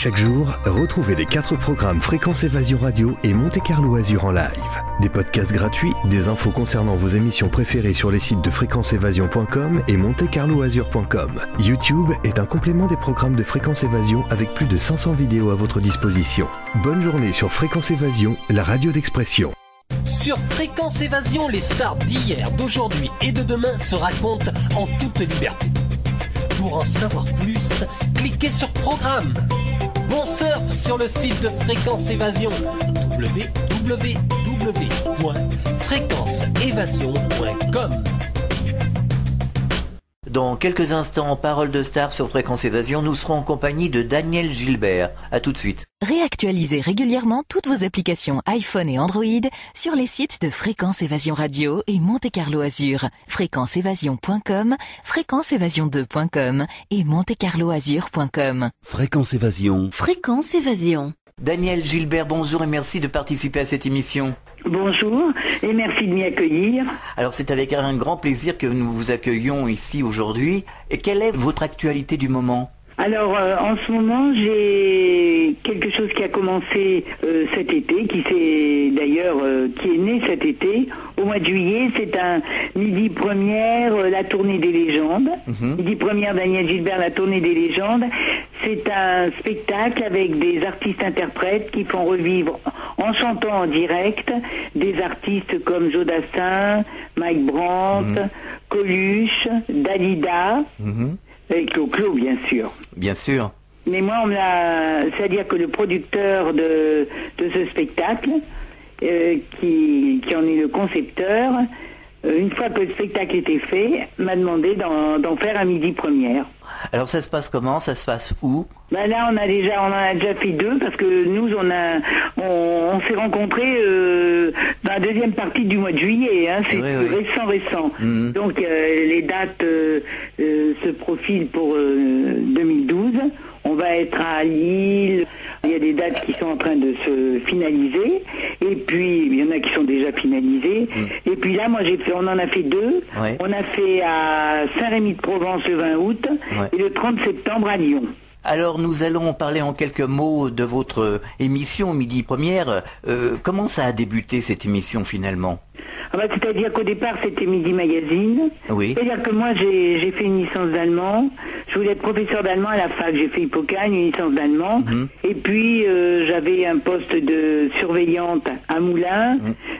Chaque jour, retrouvez les 4 programmes Fréquence Évasion Radio et Monte Carlo Azur en live. Des podcasts gratuits, des infos concernant vos émissions préférées sur les sites de fréquenceévasion.com et montecarloazur.com. YouTube est un complément des programmes de Fréquence Évasion avec plus de 500 vidéos à votre disposition. Bonne journée sur Fréquence Évasion, la radio d'expression. Sur Fréquence Évasion, les stars d'hier, d'aujourd'hui et de demain se racontent en toute liberté. Pour en savoir plus, cliquez sur Programme. Bon surf sur le site de Fréquence Évasion, www.fréquenceévasion.com. Dans quelques instants, Parole de Star sur Fréquence Évasion, nous serons en compagnie de Daniel Gilbert. À tout de suite. Réactualisez régulièrement toutes vos applications iPhone et Android sur les sites de Fréquence Évasion Radio et Monte Carlo Azur. Fréquenceévasion.com, fréquenceévasion2.com et montecarloazur.com. Fréquence Évasion. Fréquence Évasion. Daniel Gilbert, bonjour et merci de participer à cette émission. Bonjour et merci de m'y accueillir. Alors c'est avec un grand plaisir que nous vous accueillons ici aujourd'hui. Et quelle est votre actualité du moment ? Alors en ce moment j'ai quelque chose qui a commencé cet été, qui est né cet été, au mois de juillet. C'est un midi première, la tournée des légendes. Midi première Daniel Gilbert, la tournée des légendes. C'est un spectacle avec des artistes-interprètes qui font revivre en chantant en direct des artistes comme Joe Dassin, Mike Brandt, Coluche, Dalida. Et Clo-Clo, bien sûr. Bien sûr. Mais moi, c'est-à-dire que le producteur de ce spectacle, qui en est le concepteur, une fois que le spectacle était fait, m'a demandé d'en faire un midi première. Alors ça se passe comment ? Ça se passe où ? Là, on en a déjà fait 2 parce que nous, on s'est rencontrés dans la deuxième partie du mois de juillet. Hein, c'est récent. Donc les dates se profilent pour 2012. On va être à Lille. Il y a des dates qui sont en train de se finaliser. Et puis, il y en a qui sont déjà finalisées. Et puis là, on en a fait 2. Ouais. On a fait à Saint-Rémy-de-Provence le 20 août et le 30 septembre à Lyon. Alors nous allons parler en quelques mots de votre émission Midi Première. Comment ça a débuté cette émission finalement ? C'est-à-dire qu'au départ c'était Midi Magazine. Oui. C'est-à-dire que moi j'ai fait une licence d'allemand. Je voulais être professeur d'allemand à la fac. J'ai fait Hippocagne, une licence d'allemand. Et puis j'avais un poste de surveillante à Moulins.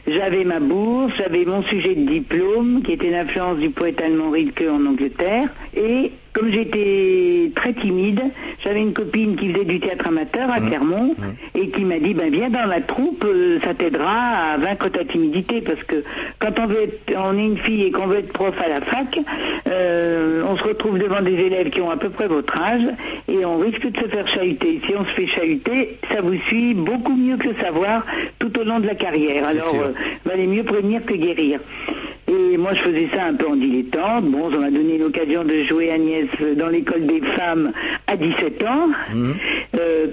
J'avais ma bourse, j'avais mon sujet de diplôme qui était l'influence du poète allemand Rilke en Angleterre. Et comme j'étais très timide, j'avais une copine qui faisait du théâtre amateur à Clermont et qui m'a dit viens dans la troupe, ça t'aidera à vaincre ta timidité parce que quand on est une fille et qu'on veut être prof à la fac, on se retrouve devant des élèves qui ont à peu près votre âge et on risque de se faire chahuter. Si on se fait chahuter, ça vous suit beaucoup mieux que le savoir tout au long de la carrière. Alors, valait mieux prévenir que guérir. Et moi, je faisais ça un peu en dilettante. Bon, ça m'a donné l'occasion de jouer Agnès dans l'école des femmes à 17 ans.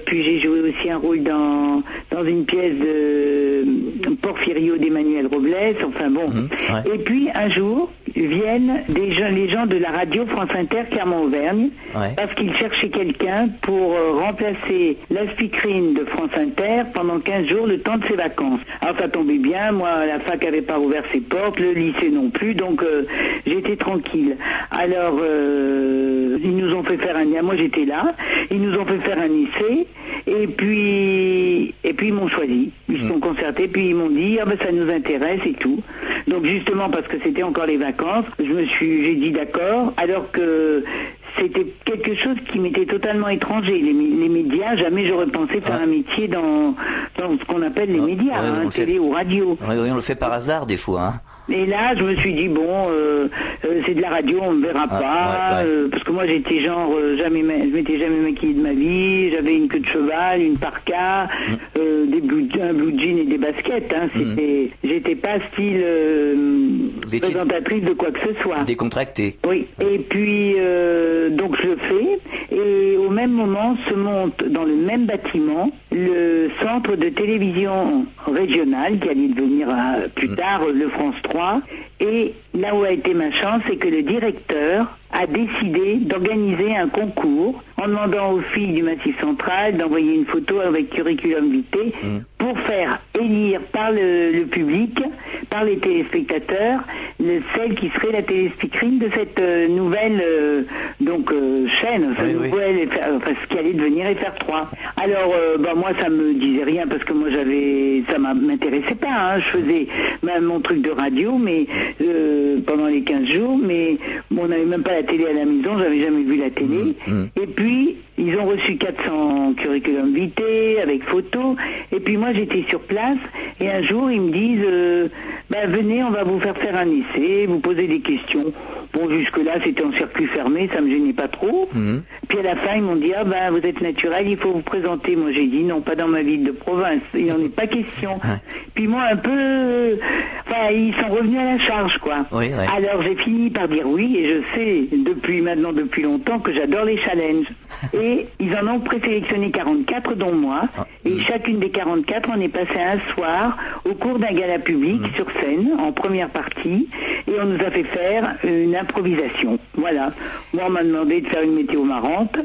Puis j'ai joué aussi un rôle dans une pièce de Porfirio d'Emmanuel Robles. Enfin bon. Et puis un jour, viennent les gens de la radio France Inter Clermont-Auvergne parce qu'ils cherchaient quelqu'un pour remplacer la speakerine de France Inter pendant 15 jours, le temps de ses vacances. Alors ça tombait bien, moi la fac avait pas ouvert ses portes, le lycée non plus, donc j'étais tranquille. Alors ils nous ont fait faire moi j'étais là, ils nous ont fait faire un essai et puis ils m'ont choisi, ils se sont concertés, puis ils m'ont dit ça nous intéresse et tout. Donc justement parce que c'était encore les vacances, j'ai dit d'accord, alors que c'était quelque chose qui m'était totalement étranger. Les médias, jamais j'aurais pensé faire un métier dans ce qu'on appelle les médias, télé ou radio. Oui, on le fait par hasard des fois. Et là, je me suis dit, c'est de la radio, on ne me verra pas, parce que moi j'étais genre, je m'étais jamais maquillée de ma vie, j'avais une queue de cheval, une parka, un blue jean et des baskets, j'étais pas style présentatrice de quoi que ce soit. Décontractée. Oui, et puis, donc je le fais, et au même moment se monte dans le même bâtiment le centre de télévision régional, qui allait devenir plus tard le France 3, et là où a été ma chance, c'est que le directeur a décidé d'organiser un concours en demandant aux filles du Massif Central d'envoyer une photo avec curriculum vitae pour faire élire par le public, par les téléspectateurs, celle qui serait la téléspeakerine de cette nouvelle chaîne, ce qui allait devenir FR3. Alors, moi, ça me disait rien parce que moi, ça m'intéressait pas. Hein. Je faisais mon truc de radio, mais pendant les 15 jours, mais on n'avait même pas la télé à la maison, j'avais jamais vu la télé. Et puis, ils ont reçu 400 curriculum vitae avec photos, et puis moi j'étais sur place, et un jour ils me disent venez, on va vous faire un essai, vous poser des questions. Bon, jusque-là c'était en circuit fermé, ça me gênait pas trop. Puis à la fin ils m'ont dit vous êtes naturel, il faut vous présenter. Moi j'ai dit non, pas dans ma ville de province, il n'en est pas question. Puis moi un peu, ils sont revenus à la charge quoi. Oui, oui. Alors j'ai fini par dire oui, et je sais depuis longtemps que j'adore les challenges. Et ils en ont présélectionné 44, dont moi. Et chacune des 44, on est passé un soir au cours d'un gala public sur scène, en première partie. Et on nous a fait faire une improvisation. Voilà. Moi, on m'a demandé de faire une météo marrante.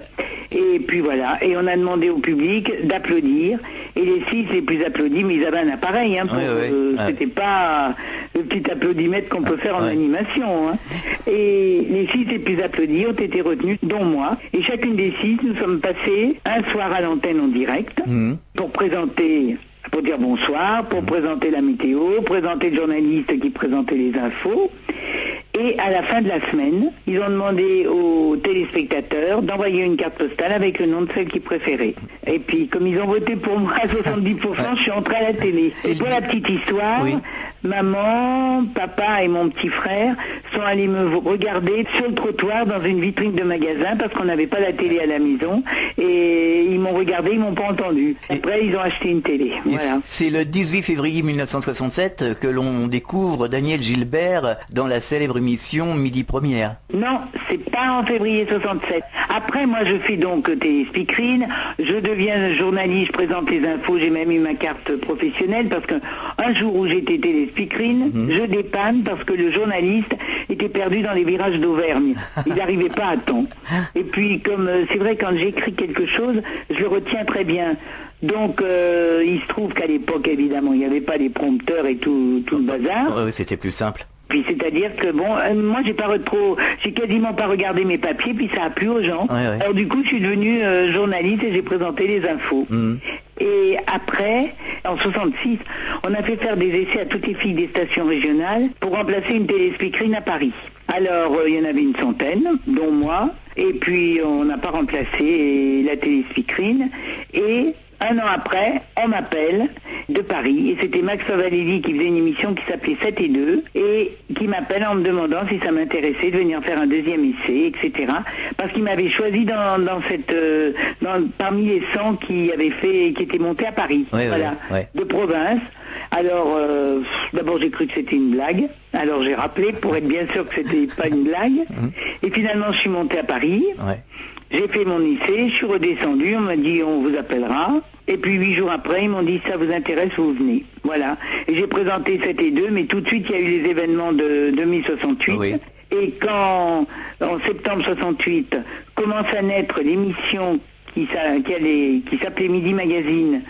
Et puis voilà. Et on a demandé au public d'applaudir. Et les 6 les plus applaudis, mais ils avaient un appareil. Hein, c'était pas le petit applaudimètre qu'on peut faire en animation. Hein. Et les 6 les plus applaudis ont été retenus, dont moi. Et chacune des 6, nous sommes passés un soir à l'antenne en direct pour dire bonsoir, pour présenter la météo, présenter le journaliste qui présentait les infos. Et à la fin de la semaine, ils ont demandé aux téléspectateurs d'envoyer une carte postale avec le nom de celle qu'ils préféraient. Et puis, comme ils ont voté pour moi à 70%, je suis entrée à la télé. Et pour la petite histoire, maman, papa et mon petit frère sont allés me regarder sur le trottoir dans une vitrine de magasin parce qu'on n'avait pas la télé à la maison. Et ils m'ont regardé, ils m'ont pas entendu. Après, ils ont acheté une télé. Voilà. C'est le 18 février 1967 que l'on découvre Daniel Gilbert dans la célèbre émission Midi Première. Non, c'est pas en février 67. Après, moi, je fais donc téléspeakerine, je deviens journaliste, je présente les infos, j'ai même eu ma carte professionnelle parce qu'un jour où j'étais téléspeakerine, je dépanne parce que le journaliste était perdu dans les virages d'Auvergne. Il n'arrivait pas à temps. Et puis, comme c'est vrai, quand j'écris quelque chose, je le retiens très bien. Donc, il se trouve qu'à l'époque, évidemment, il n'y avait pas les prompteurs et tout le bazar. Oui, c'était plus simple. Puis c'est-à-dire que moi j'ai quasiment pas regardé mes papiers, puis ça a plu aux gens. Alors du coup je suis devenue journaliste et j'ai présenté les infos. Et après, en 66, on a fait faire des essais à toutes les filles des stations régionales pour remplacer une téléspeakerine à Paris. Alors il y en avait une centaine, dont moi, et puis on n'a pas remplacé la téléspeakerine. Et un an après, on m'appelle de Paris, et c'était Max Favalelli qui faisait une émission qui s'appelait 7 et 2, et qui m'appelle en me demandant si ça m'intéressait de venir faire un deuxième essai, etc. Parce qu'il m'avait choisi parmi les 100 qui étaient montés à Paris, de province. Alors, d'abord j'ai cru que c'était une blague, alors j'ai rappelé pour être bien sûr que c'était pas une blague, et finalement je suis montée à Paris. J'ai fait mon essai, je suis redescendue, on m'a dit on vous appellera. Et puis 8 jours après, ils m'ont dit ça vous intéresse, vous venez. Voilà. Et j'ai présenté 7 et 2, mais tout de suite il y a eu les événements de mai 68. Et quand, en septembre 68, commence à naître l'émission qui s'appelait Midi Magazine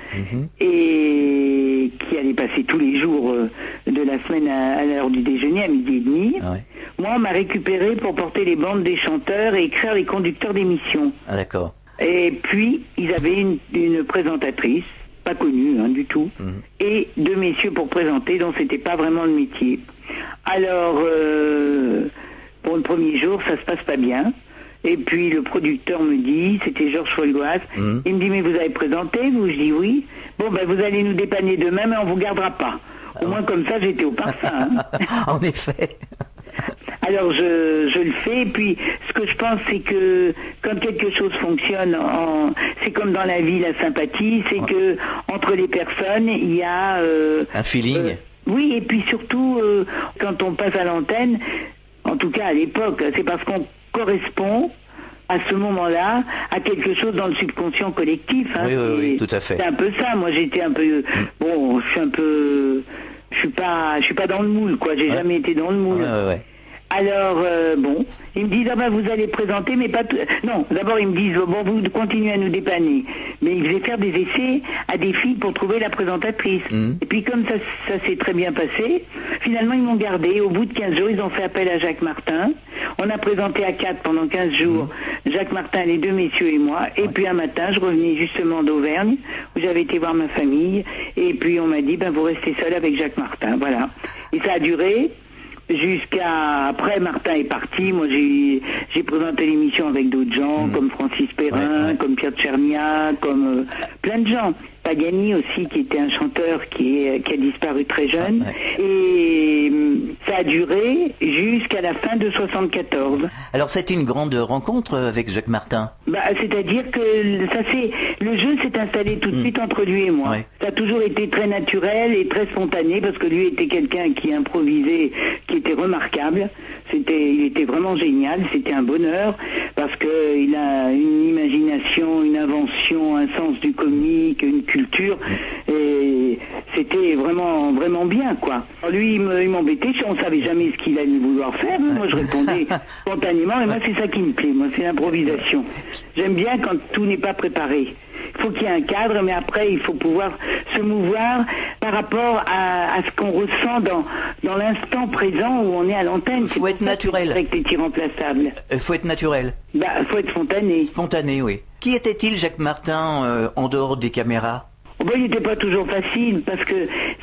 et qui allait passer tous les jours de la semaine à l'heure du déjeuner à midi et demi. Moi, on m'a récupéré pour porter les bandes des chanteurs et écrire les conducteurs d'émissions. Ah d'accord. Et puis, ils avaient une présentatrice, pas connue du tout, et 2 messieurs pour présenter, donc c'était pas vraiment le métier. Alors, pour le premier jour, ça se passe pas bien. Et puis le producteur me dit, c'était Georges Folgoas, il me dit mais vous avez présenté, vous? Je dis oui. Bon vous allez nous dépanner demain, mais on vous gardera pas. Au moins comme ça j'étais au parfum. En effet. Alors je le fais, et puis ce que je pense c'est que quand quelque chose fonctionne, c'est comme dans la vie la sympathie, c'est que entre les personnes il y a un feeling. Oui, et puis surtout quand on passe à l'antenne, en tout cas à l'époque, c'est parce qu'on correspond à ce moment-là à quelque chose dans le subconscient collectif. Oui, tout à fait. C'est un peu ça. Moi, j'étais un peu... je suis pas dans le moule, quoi. J'ai jamais été dans le moule. Alors, bon, ils me disent, ah ben vous allez présenter, mais pas tout... Non, d'abord ils me disent, bon, vous continuez à nous dépanner. Mais ils faisaient faire des essais à des filles pour trouver la présentatrice. Et puis comme ça s'est très bien passé, finalement ils m'ont gardé. Au bout de 15 jours, ils ont fait appel à Jacques Martin. On a présenté à 4 pendant 15 jours, Jacques Martin, les deux messieurs et moi. Et puis un matin, je revenais justement d'Auvergne, où j'avais été voir ma famille. Et puis on m'a dit, ben vous restez seul avec Jacques Martin, voilà. Et ça a duré... jusqu'à... Après, Martin est parti. Moi, j'ai présenté l'émission avec d'autres gens, comme Francis Perrin, comme Pierre Tchernia, comme plein de gens. Pagani aussi, qui était un chanteur qui a disparu très jeune. Et ça a duré jusqu'à la fin de 74. Alors, c'était une grande rencontre avec Jacques Martin. C'est-à-dire que le jeu s'est installé tout de suite entre lui et moi. Ça a toujours été très naturel et très spontané, parce que lui était quelqu'un qui improvisait, qui était remarquable. Il était vraiment génial, c'était un bonheur, parce qu'il a une imagination, une invention, un sens du comique, une culture, et c'était vraiment, vraiment bien, quoi. Alors lui, il m'embêtait, on savait jamais ce qu'il allait vouloir faire, moi je répondais spontanément, et moi c'est ça qui me plaît, moi c'est l'improvisation. J'aime bien quand tout n'est pas préparé. Il faut qu'il y ait un cadre, mais après il faut pouvoir se mouvoir par rapport à ce qu'on ressent dans l'instant présent où on est à l'antenne. Il faut être naturel. Avec les irremplaçables. Il faut être naturel. Il faut être spontané. Spontané, oui. Qui était-il, Jacques Martin, en dehors des caméras? Il n'était pas toujours facile, parce que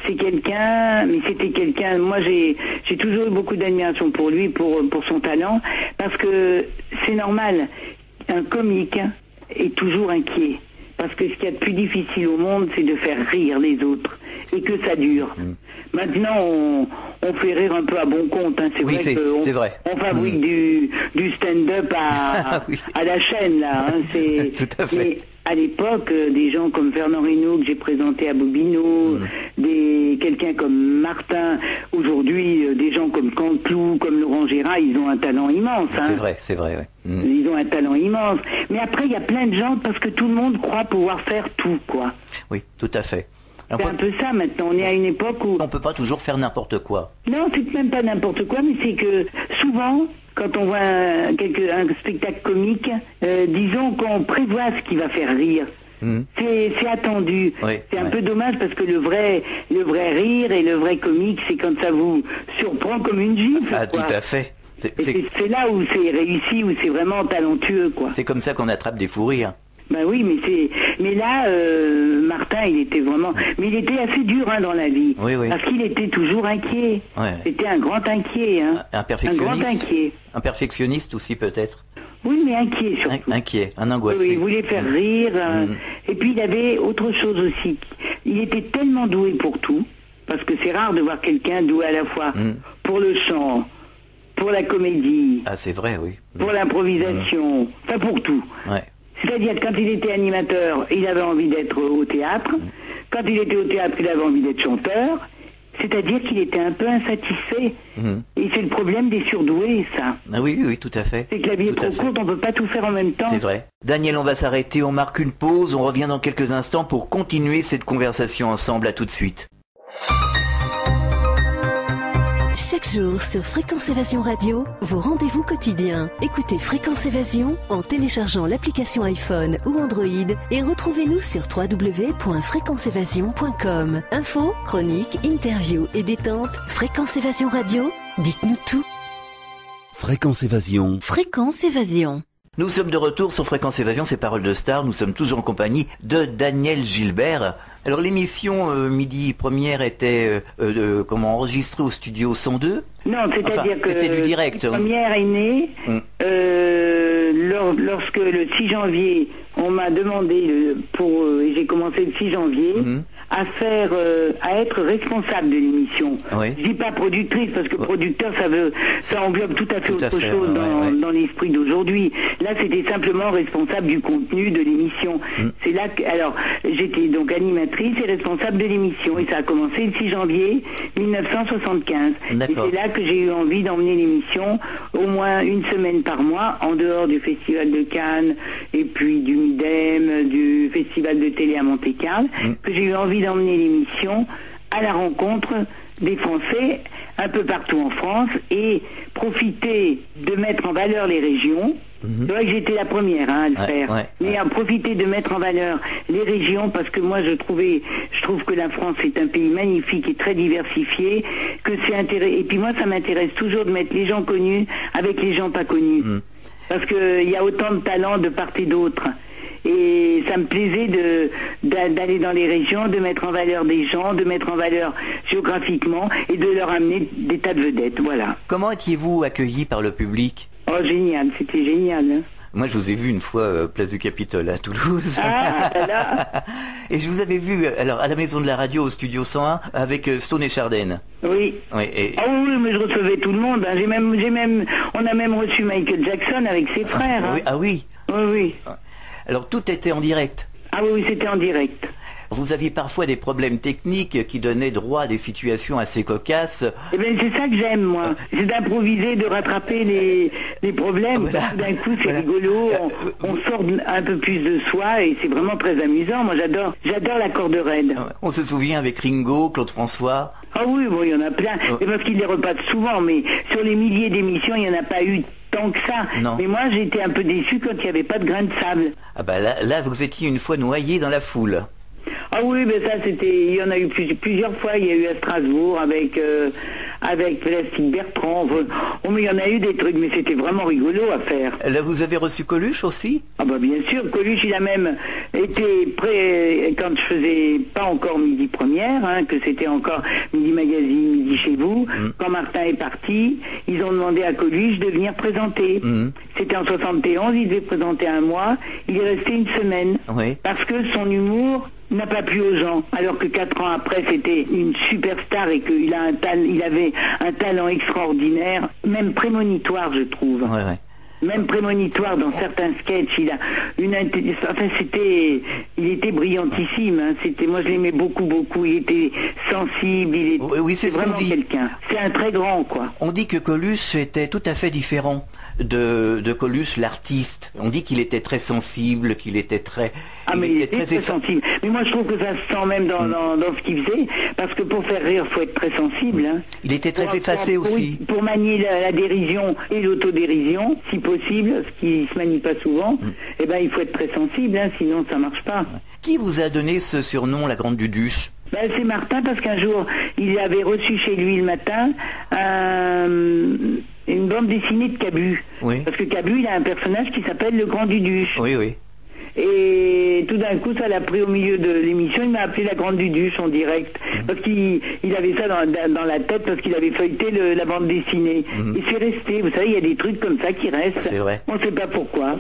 c'est quelqu'un, mais c'était quelqu'un, moi j'ai toujours eu beaucoup d'admiration pour lui, pour son talent, parce que c'est normal, un comique est toujours inquiet. Parce que ce qu'il y a de plus difficile au monde, c'est de faire rire les autres. Et que ça dure. Maintenant, on fait rire un peu à bon compte. Hein. C'est vrai. On fabrique du stand-up à la chaîne, là. Hein. Tout à fait. Mais à l'époque, des gens comme Fernand Reynaud, que j'ai présenté à Bobino, quelqu'un comme Martin, aujourd'hui, des gens comme Canteloup, comme Laurent Gérard, ils ont un talent immense. Hein. C'est vrai, oui. Ils ont un talent immense. Mais après, il y a plein de gens, parce que tout le monde croit pouvoir faire tout, quoi. Oui, tout à fait. C'est un peu ça maintenant, on est à une époque où... On ne peut pas toujours faire n'importe quoi. Non, c'est même pas n'importe quoi, mais c'est que souvent, quand on voit un spectacle comique, disons qu'on prévoit ce qui va faire rire. C'est attendu. C'est un peu dommage, parce que le vrai rire et le vrai comique, c'est quand ça vous surprend comme une gifle. Ah, tout à fait. C'est là où c'est réussi, où c'est vraiment talentueux, quoi. C'est comme ça qu'on attrape des fous rires. Ben oui, mais là, Martin, il était vraiment... Mais il était assez dur, hein, dans la vie. Oui. Parce qu'il était toujours inquiet. C'était un grand inquiet, hein. Un perfectionniste. Un grand inquiet. Un perfectionniste aussi, peut-être. Oui, mais inquiet, surtout. Inquiet, un angoissé. Oui, il voulait faire rire. Et puis, il avait autre chose aussi. Il était tellement doué pour tout, parce que c'est rare de voir quelqu'un doué à la fois pour le chant, pour la comédie. Ah, c'est vrai, oui. Pour l'improvisation, enfin pour tout. C'est-à-dire que quand il était animateur, il avait envie d'être au théâtre. Quand il était au théâtre, il avait envie d'être chanteur. C'est-à-dire qu'il était un peu insatisfait. Et c'est le problème des surdoués, ça. Ah oui, tout à fait. C'est que la vie est trop courte, on ne peut pas tout faire en même temps. C'est vrai. Daniel, on va s'arrêter, on marque une pause, on revient dans quelques instants pour continuer cette conversation ensemble. À tout de suite. Chaque jour sur Fréquence Évasion Radio, vos rendez-vous quotidiens. Écoutez Fréquence Évasion en téléchargeant l'application iPhone ou Android et retrouvez-nous sur www.fréquenceévasion.com. Infos, chroniques, interviews et détente. Fréquence Évasion Radio, dites-nous tout. Fréquence Évasion. Fréquence Évasion. Nous sommes de retour sur Fréquence Évasion, c'est Paroles de Star. Nous sommes toujours en compagnie de Daniel Gilbert. Alors l'émission Midi Première était enregistrée au studio 102. Non, c'est-à-dire que c'était du direct. La première est née lorsque le 6 janvier, on m'a demandé, et j'ai commencé le 6 janvier, à être responsable de l'émission. Je dis pas productrice, parce que producteur, ça englobe tout à fait autre chose dans l'esprit d'aujourd'hui. Là, c'était simplement responsable du contenu de l'émission. C'est là que, alors, j'étais donc animatrice et responsable de l'émission, et ça a commencé le 6 janvier 1975. Et c'est là que j'ai eu envie d'emmener l'émission au moins une semaine par mois, en dehors du Festival de Cannes, et puis du Midem, du Festival de télé à Monte-Carlo, que j'ai eu envie d'emmener l'émission à la rencontre des Français un peu partout en France et profiter de mettre en valeur les régions. C'est vrai que j'étais la première à le faire, mais à profiter de mettre en valeur les régions, parce que moi je trouve que la France est un pays magnifique et très diversifié, que c'est intéressant. Et puis moi ça m'intéresse toujours de mettre les gens connus avec les gens pas connus, parce qu'il y a autant de talents de part et d'autre. Et ça me plaisait d'aller dans les régions, de mettre en valeur des gens, de mettre en valeur géographiquement et de leur amener des tas de vedettes, voilà. Comment étiez-vous accueilli par le public? Oh, génial, c'était génial. Hein. Moi, je vous ai vu une fois place du Capitole à Toulouse. Ah, là. Et je vous avais vu alors à la Maison de la Radio au Studio 101 avec Stone et Chardin. Oui. Oh oui, mais je recevais tout le monde. Hein. On a même reçu Michael Jackson avec ses frères. Hein. Oui, ah oui. Oui. Alors tout était en direct. Ah oui, c'était en direct. Vous aviez parfois des problèmes techniques qui donnaient droit à des situations assez cocasses. Eh bien, c'est ça que j'aime, moi. C'est d'improviser, de rattraper les problèmes. Voilà. D'un coup, c'est rigolo. On sort un peu plus de soi et c'est vraiment très amusant. Moi, j'adore la corde raide. On se souvient avec Ringo, Claude François. Ah oui, bon, il y en a plein. C'est parce qu'il les repasse souvent, mais sur les milliers d'émissions, il n'y en a pas eu tant que ça. Non. Mais moi, j'étais un peu déçu quand il n'y avait pas de grain de sable. Ah bah là, vous étiez une fois noyé dans la foule. Ah oui, mais ça il y en a eu plusieurs fois. Il y a eu à Strasbourg avec Plastique Bertrand. Mais il y en a eu des trucs, mais c'était vraiment rigolo à faire. Là, vous avez reçu Coluche aussi? Ah bah bien sûr, Coluche, il a même été prêt quand je faisais pas encore Midi Première, hein, que c'était encore Midi Magazine, Midi Chez Vous. Quand Martin est parti, ils ont demandé à Coluche de venir présenter. C'était en 71, il devait présenter un mois. Il est resté une semaine. Oui. Parce que son humour n'a pas plu aux gens, alors que 4 ans après c'était une superstar et qu'il avait un talent extraordinaire, même prémonitoire je trouve. Ouais. Même prémonitoire dans certains sketchs, il a une intelligence. Enfin, il était brillantissime. Hein. Moi, je l'aimais beaucoup. Il était sensible. Oui, c'est vraiment quelqu'un. C'est un très grand, quoi. On dit que Coluche était tout à fait différent de Coluche, l'artiste. On dit qu'il était très sensible, qu'il était très. Ah, mais il était très sensible. Mais moi, je trouve que ça se sent même dans ce qu'il faisait, parce que pour faire rire, faut être très sensible. Hein. Il était très effacé aussi. Pour manier la dérision et l'autodérision, si possible, ce qui se manie pas souvent, eh ben il faut être très sensible, hein, sinon ça marche pas. Qui vous a donné ce surnom, la Grande Duduche? Ben, c'est Martin, parce qu'un jour, il avait reçu chez lui le matin une bande dessinée de Cabu. Oui. Parce que Cabu, il a un personnage qui s'appelle le Grand Duduche. Oui. Et tout d'un coup, ça l'a pris au milieu de l'émission, il m'a appelé la Grande Duduche en direct. Parce qu'il avait ça dans la tête, parce qu'il avait feuilleté la bande dessinée. Et c'est resté. Vous savez, il y a des trucs comme ça qui restent. C'est vrai. On ne sait pas pourquoi.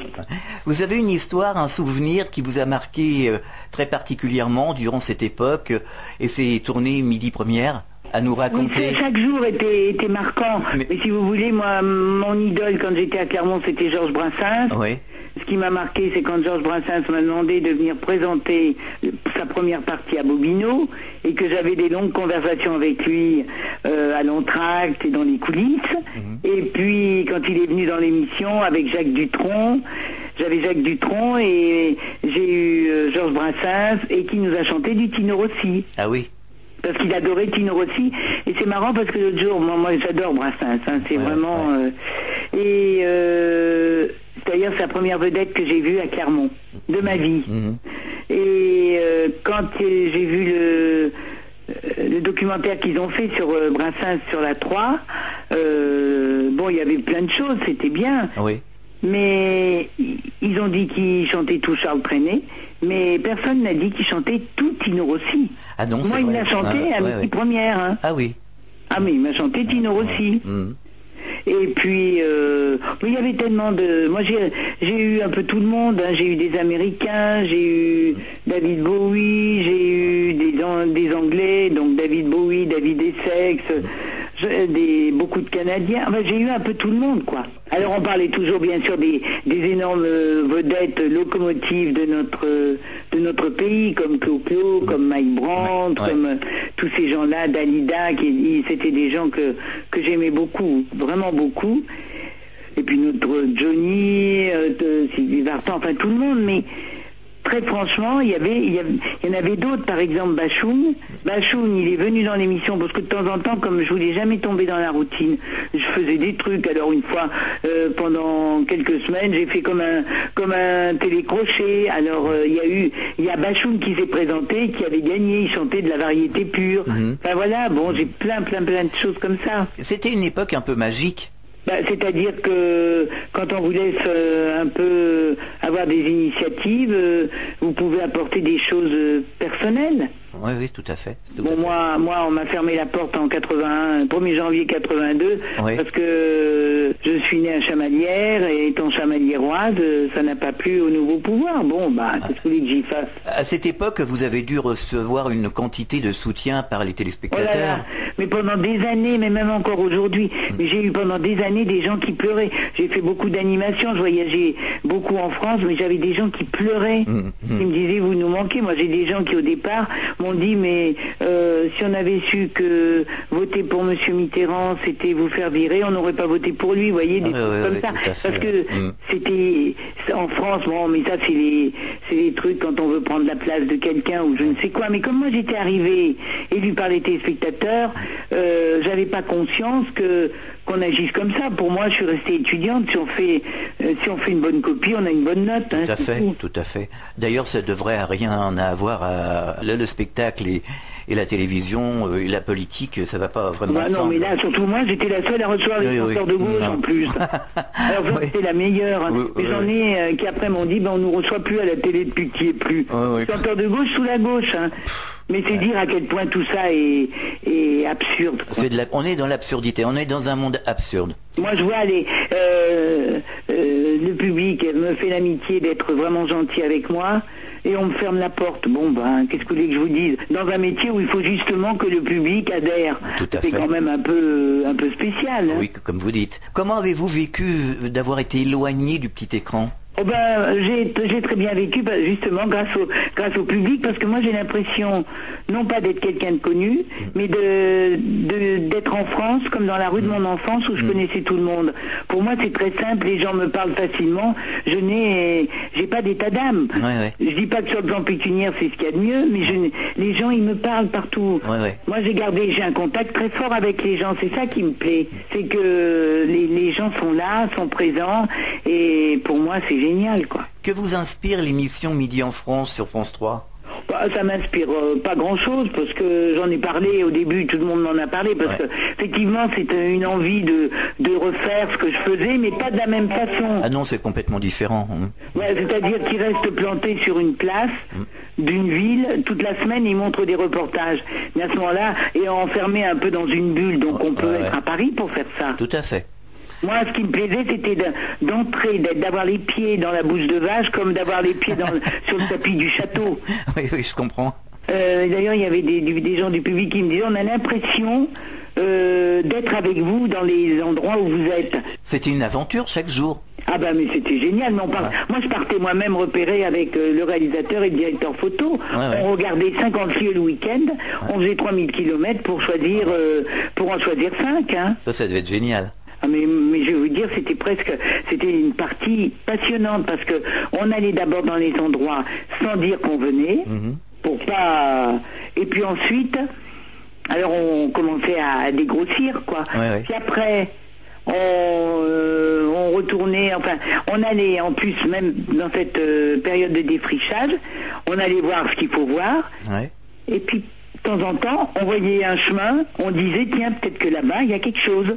Vous avez une histoire, un souvenir qui vous a marqué très particulièrement durant cette époque et ces tournées Midi Première à nous raconter? Oui, chaque jour était marquant. Mais si vous voulez, moi, mon idole quand j'étais à Clermont, c'était Georges Brassens. Oui. Ce qui m'a marqué, c'est quand Georges Brassens m'a demandé de venir présenter sa première partie à Bobino et que j'avais des longues conversations avec lui à l'entracte et dans les coulisses. Et puis, quand il est venu dans l'émission avec Jacques Dutronc, j'avais Jacques Dutronc et j'ai eu Georges Brassens et qui nous a chanté du Tino Rossi. Ah oui. Parce qu'il adorait Tino Rossi. Et c'est marrant parce que l'autre jour, moi j'adore Brassens, hein, c'est vraiment... d'ailleurs, c'est la première vedette que j'ai vue à Clermont, de ma vie. Et quand j'ai vu le documentaire qu'ils ont fait sur Brassens sur la 3, bon, il y avait plein de choses, c'était bien. Oui. Mais ils ont dit qu'il chantait tout Charles Trenet, mais personne n'a dit qu'il chantait tout Tino Rossi. Ah non, moi, il m'a chanté à Midi Première. Hein. Ah oui. Ah mais il m'a chanté Tino Rossi. Et puis, il y avait tellement de... Moi, j'ai eu un peu tout le monde. Hein. J'ai eu des Américains, j'ai eu David Bowie, j'ai eu des Anglais, donc David Bowie, David Essex, beaucoup de Canadiens. Enfin, j'ai eu un peu tout le monde, quoi. Alors, on parlait toujours, bien sûr, des énormes vedettes locomotives de notre pays, comme Clo-Clo, comme Mike Brandt, comme tous ces gens-là, Dalida, c'était des gens que j'aimais beaucoup, vraiment beaucoup. Et puis notre Johnny, Sylvie Vartan, enfin tout le monde, mais très franchement, il y en avait d'autres, par exemple Bachoun. Bachoun, il est venu dans l'émission parce que de temps en temps, comme je voulais jamais tomber dans la routine, je faisais des trucs. Alors une fois, pendant quelques semaines, j'ai fait comme un télécrochet. Alors il y a Bachoun qui s'est présenté, qui avait gagné, il chantait de la variété pure. Enfin voilà, bon, j'ai plein de choses comme ça. C'était une époque un peu magique. C'est-à-dire que quand on vous laisse un peu avoir des initiatives, vous pouvez apporter des choses personnelles. Oui, tout à fait. Moi, on m'a fermé la porte en 1er janvier 82, parce que je suis née à Chamalières, et étant chamaliéroise, ça n'a pas plu au nouveau pouvoir. Bon, qu'est-ce que vous voulez que j'y fasse? À cette époque, vous avez dû recevoir une quantité de soutien par les téléspectateurs. Oh là là. Mais pendant des années, mais même encore aujourd'hui, j'ai eu pendant des années des gens qui pleuraient. J'ai fait beaucoup d'animations, je voyageais beaucoup en France, mais j'avais des gens qui pleuraient. Ils me disaient, vous nous manquez. Moi, j'ai des gens qui, au départ, m'ont dit, mais si on avait su que voter pour M. Mitterrand, c'était vous faire virer, on n'aurait pas voté pour lui, vous voyez, des trucs comme ça. Parce que c'était en France, bon, mais ça c'est les trucs quand on veut prendre la place de quelqu'un ou je ne sais quoi. Mais comme moi j'étais arrivée élue par les téléspectateurs, j'avais pas conscience qu'on agisse comme ça. Pour moi, je suis restée étudiante. Si on fait une bonne copie, on a une bonne note. Tout à fait. D'ailleurs, ça devrait rien avoir à le spectacle et la télévision et la politique, ça va pas vraiment ensemble. Non, mais là, surtout moi, j'étais la seule à recevoir les chanteurs de gauche en plus. Alors ça, c'était la meilleure. Mais j'en ai qui après m'ont dit, on nous reçoit plus à la télé depuis qu'il n'y ait plus. Chanteurs de gauche sous la gauche. Mais c'est dire à quel point tout ça est absurde. On est dans l'absurdité, on est dans un monde absurde. Moi je vois le public me fait l'amitié d'être vraiment gentil avec moi et on me ferme la porte. Bon qu'est-ce que vous voulez que je vous dise? Dans un métier où il faut justement que le public adhère. C'est quand même un peu spécial. Oui, comme vous dites. Comment avez-vous vécu d'avoir été éloigné du petit écran? J'ai très bien vécu, justement grâce au public, parce que moi j'ai l'impression non pas d'être quelqu'un de connu, mais d'être en France comme dans la rue de mon enfance où je connaissais tout le monde. Pour moi c'est très simple, les gens me parlent facilement, j'ai pas d'état d'âme. Je dis pas que sur le plan pécuniaire c'est ce qu'il y a de mieux, mais les gens ils me parlent partout. Moi j'ai un contact très fort avec les gens, c'est ça qui me plaît, c'est que les gens sont là, sont présents, et pour moi c'est génial, quoi. Que vous inspire l'émission Midi en France sur France 3? Ça m'inspire pas grand-chose, parce que j'en ai parlé au début, tout le monde m'en a parlé, parce que effectivement c'est une envie de refaire ce que je faisais, mais pas de la même façon. Ah non, c'est complètement différent. C'est-à-dire qu'ils restent plantés sur une place d'une ville toute la semaine, ils montrent des reportages. Mais à ce moment-là, et enfermé un peu dans une bulle, donc on peut être à Paris pour faire ça. Tout à fait. Moi, ce qui me plaisait, c'était d'entrer, d'avoir les pieds dans la bouche de vache, comme d'avoir les pieds sur le tapis du château. Oui, je comprends. D'ailleurs, il y avait des gens du public qui me disaient, on a l'impression d'être avec vous dans les endroits où vous êtes. C'était une aventure chaque jour. Mais c'était génial. Moi, je partais moi-même repérer avec le réalisateur et le directeur photo. On regardait 50 lieux le week-end. On faisait 3000 km pour en choisir 5. Ça devait être génial. Mais je vais vous dire, c'était une partie passionnante, parce que on allait d'abord dans les endroits sans dire qu'on venait, pour pas. Et puis ensuite, alors on commençait à dégrossir, quoi. Puis après, on retournait, on allait en plus, même dans cette période de défrichage, on allait voir ce qu'il faut voir. Et puis de temps en temps, on voyait un chemin, on disait, tiens, peut-être que là-bas, il y a quelque chose.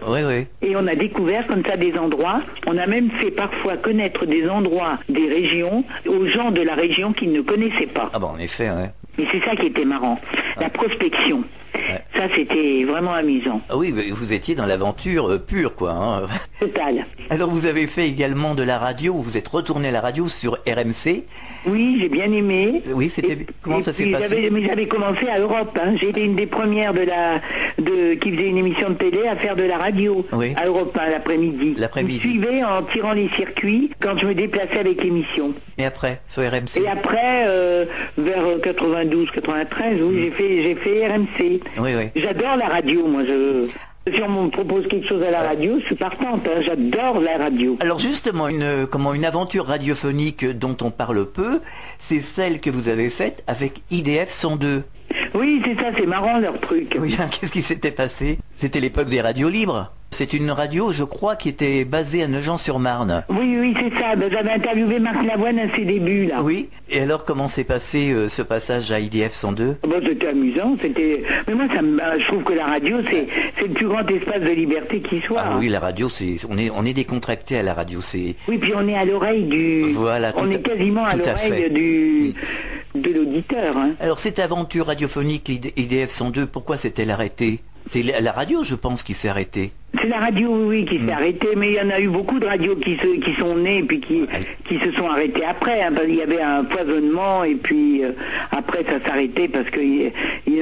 Et on a découvert comme ça des endroits. On a même fait parfois connaître des endroits, des régions, aux gens de la région qu'ils ne connaissaient pas. En effet, Et c'est ça qui était marrant, la prospection. Ça, c'était vraiment amusant. Oui, vous étiez dans l'aventure pure, quoi. Total. Alors, vous avez fait également de la radio, vous êtes retourné à la radio sur RMC. Oui, j'ai bien aimé. Oui, comment ça s'est passé? Mais j'avais commencé à Europe. J'ai été une des premières qui faisait une émission de télé à faire de la radio à Europe 1 l'après-midi. Je me suivais en tirant les circuits quand je me déplaçais avec l'émission. Et après, sur RMC? Et après, vers 92, 93, j'ai fait RMC. J'adore la radio, moi. Si on me propose quelque chose à la radio, je suis partante, hein, j'adore la radio. Alors justement, une aventure radiophonique dont on parle peu, c'est celle que vous avez faite avec IDF 102. Oui, c'est ça, c'est marrant leur truc. Oui, qu'est-ce qui s'était passé? C'était l'époque des radios libres. C'est une radio, je crois, qui était basée à Nogent-sur-Marne. Oui, c'est ça. Ben, j'avais interviewé Marc Lavoine à ses débuts, là. Oui. Et alors, comment s'est passé ce passage à IDF 102? Bon, c'était amusant. Mais moi, je trouve que la radio, c'est le plus grand espace de liberté qui soit. Ah oui, la radio, on est décontracté à la radio. Oui, puis on est à l'oreille du. Voilà. On est quasiment à l'oreille de l'auditeur. Hein. Alors, cette aventure radiophonique IDF 102, pourquoi s'est-elle arrêtée? C'est la radio, je pense, qui s'est arrêtée. C'est la radio, oui, qui s'est arrêtée, mais il y en a eu beaucoup de radios qui sont nées et puis qui se sont arrêtées après. Hein, parce qu'il y avait un foisonnement et puis après ça s'arrêtait parce qu'il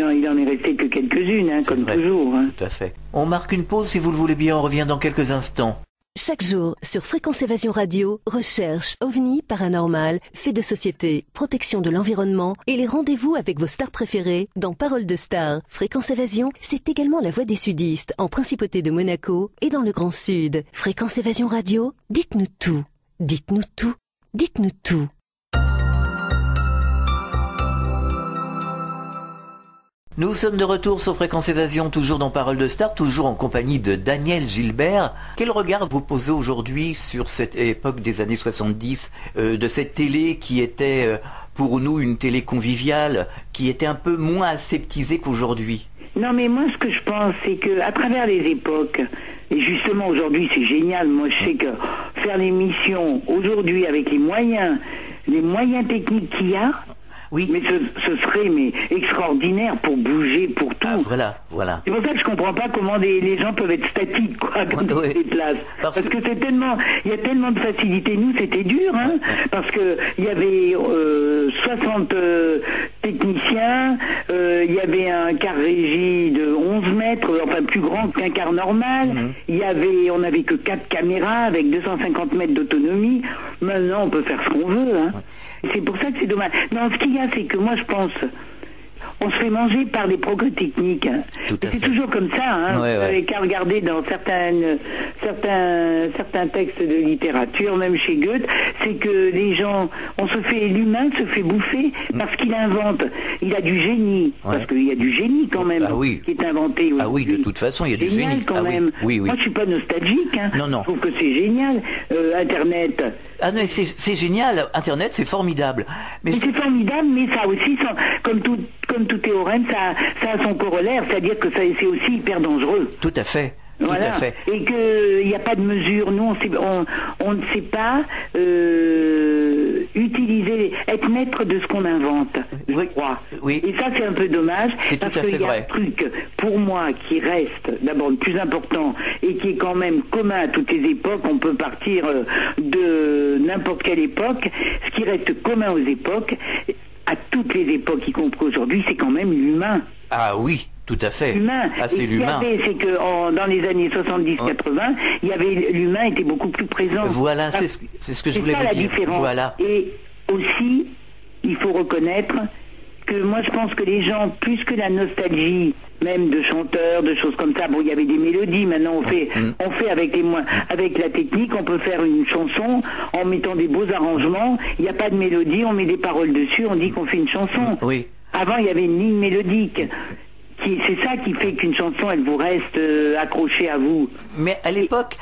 en est resté que quelques-unes, hein, comme toujours. Hein. Tout à fait. On marque une pause si vous le voulez bien, on revient dans quelques instants. Chaque jour, sur Fréquence Évasion Radio, recherche, ovni, paranormal, faits de société, protection de l'environnement et les rendez-vous avec vos stars préférées dans Parole de Stars. Fréquence Évasion, c'est également la voix des sudistes en Principauté de Monaco et dans le Grand Sud. Fréquence Évasion Radio, dites-nous tout. Dites-nous tout. Dites-nous tout. Nous sommes de retour sur Fréquence Évasion, toujours dans Parole de Star, toujours en compagnie de Daniel Gilbert. Quel regard vous posez aujourd'hui sur cette époque des années 70, de cette télé qui était pour nous une télé conviviale, qui était un peu moins aseptisée qu'aujourd'hui? Non, mais moi, ce que je pense, c'est qu'à travers les époques, et justement aujourd'hui, c'est génial. Moi, je sais que faire l'émission aujourd'hui avec les moyens techniques qu'il y a, oui. Mais ce serait extraordinaire pour bouger, pour tout. Ah, voilà. C'est pour ça que je comprends pas comment les gens peuvent être statiques, quoi, quand ils se déplacent. Parce que il y a tellement de facilité. Nous, c'était dur, hein, parce que il y avait 60 techniciens, il y avait un car régie de 11 mètres, enfin plus grand qu'un car normal. On n'avait que 4 caméras avec 250 mètres d'autonomie. Maintenant, on peut faire ce qu'on veut, hein. C'est pour ça que c'est dommage. Non, ce qu'il y a, c'est que moi, je pense, on se fait manger par des progrès techniques. C'est toujours comme ça, hein. Vous n'avez qu'à regarder dans certains textes de littérature, même chez Goethe, c'est que les gens, l'humain se fait bouffer parce qu'il invente. Il a du génie, parce qu'il y a du génie quand même qui est inventé. Ah oui, de toute façon, il y a du génie. Quand même. Oui. Moi, je suis pas nostalgique. Hein. Non. Je trouve que c'est génial. Internet. Ah non, c'est génial. Internet, c'est formidable. Mais c'est formidable, mais ça aussi, comme tout théorème, ça a son corollaire, c'est-à-dire que c'est aussi hyper dangereux. Tout à fait. Voilà. Tout à fait. Et qu'il n'y a pas de mesure. Nous, on ne sait pas utiliser, être maître de ce qu'on invente, je crois. Oui. Et ça, c'est un peu dommage. C'est parce tout à fait qu'il y a vrai. un truc, pour moi, qui reste d'abord le plus important et qui est quand même commun à toutes les époques. On peut partir de n'importe quelle époque. Ce qui reste commun aux époques, à toutes les époques, y compris aujourd'hui, c'est quand même l'humain. Ah oui. Tout à fait. L'humain. Ah, c'est l'humain. C'est que dans les années 70-80, l'humain était beaucoup plus présent. Voilà, c'est ce que je voulais vous dire. C'est ça la différence. Voilà. Et aussi, il faut reconnaître que moi je pense que les gens, plus que la nostalgie, même de chanteurs, de choses comme ça, bon, il y avait des mélodies, maintenant on fait avec la technique, on peut faire une chanson en mettant des beaux arrangements, il n'y a pas de mélodie, on met des paroles dessus, on dit qu'on fait une chanson. Oui. Avant, il y avait une ligne mélodique. C'est ça qui fait qu'une chanson, elle vous reste accrochée à vous. Mais à l'époque,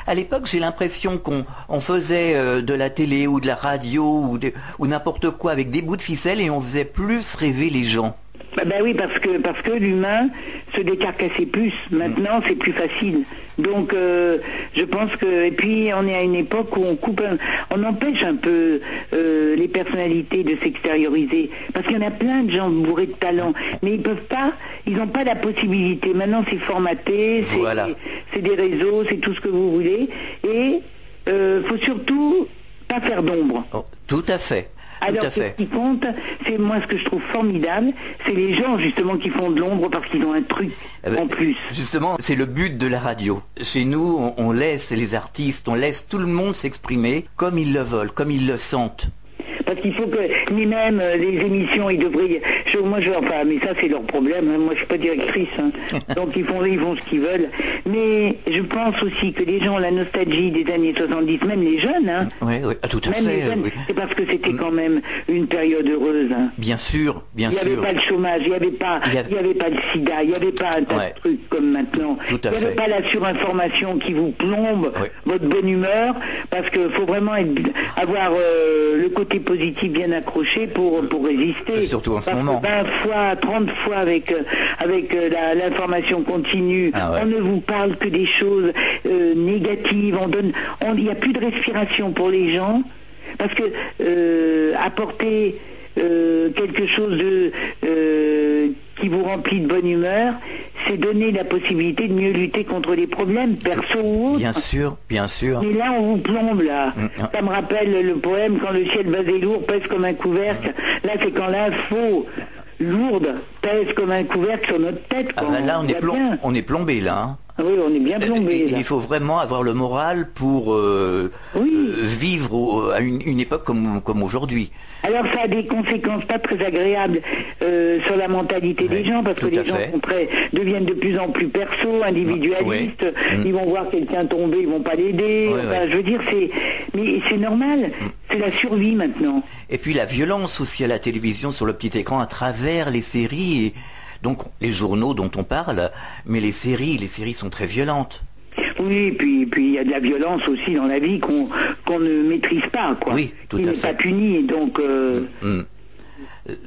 j'ai l'impression qu'on faisait de la télé ou de la radio ou n'importe quoi avec des bouts de ficelle et on faisait plus rêver les gens. Ben oui, parce que l'humain se décarcassait plus. Maintenant, c'est plus facile. Donc, je pense que... Et puis, on est à une époque où on empêche un peu les personnalités de s'extérioriser. Parce qu'il y en a plein de gens bourrés de talent. Mais ils peuvent pas... Ils n'ont pas la possibilité. Maintenant, c'est formaté, c'est des réseaux, c'est tout ce que vous voulez. Et faut surtout pas faire d'ombre. Oh, tout à fait. Alors ce qui compte, c'est moi ce que je trouve formidable, c'est les gens justement qui font de l'ombre parce qu'ils ont un truc en plus. Justement, c'est le but de la radio. Chez nous, on laisse les artistes, on laisse tout le monde s'exprimer comme ils le veulent, comme ils le sentent. Parce qu'il faut que, mais même les émissions, ils devraient, mais ça c'est leur problème, hein. Moi je suis pas directrice, hein. Donc ils font ce qu'ils veulent. Mais je pense aussi que les gens ont la nostalgie des années 70, même les jeunes, hein. Oui, tout à même fait. Les jeunes, oui. c'est parce que c'était quand même une période heureuse, hein. Bien sûr. Il n'y avait pas le chômage, il n'y avait pas le sida, il n'y avait pas un tas de trucs comme maintenant. Il n'y avait pas la surinformation qui vous plombe votre bonne humeur, parce qu'il faut vraiment avoir le côté positif bien accroché pour résister. Surtout en ce moment. 20 fois, 30 fois avec l'information continue, on ne vous parle que des choses négatives, il n'y a plus de respiration pour les gens, parce que apporter quelque chose qui vous remplit de bonne humeur, c'est donner la possibilité de mieux lutter contre les problèmes, perso ou autres. Bien sûr. Mais là, on vous plombe, là. Ça me rappelle le poème « Quand le ciel basé lourd pèse comme un couvercle ». Là, c'est quand l'info lourde pèse comme un couvercle sur notre tête. Là, on est plombé, là. Hein. Oui, on est bien plombé. Il faut vraiment avoir le moral pour vivre à une époque comme aujourd'hui. Alors ça a des conséquences pas très agréables sur la mentalité des gens, parce que les gens deviennent de plus en plus perso, individualistes. Ils vont voir quelqu'un tomber, ils vont pas l'aider. Je veux dire, mais c'est normal. C'est la survie maintenant. Et puis la violence aussi à la télévision, sur le petit écran, à travers les séries. Et donc les journaux dont on parle, mais les séries sont très violentes. Oui, puis il y a de la violence aussi dans la vie qu'on ne maîtrise pas, quoi. Oui, tout à fait. Il n'est pas puni, donc...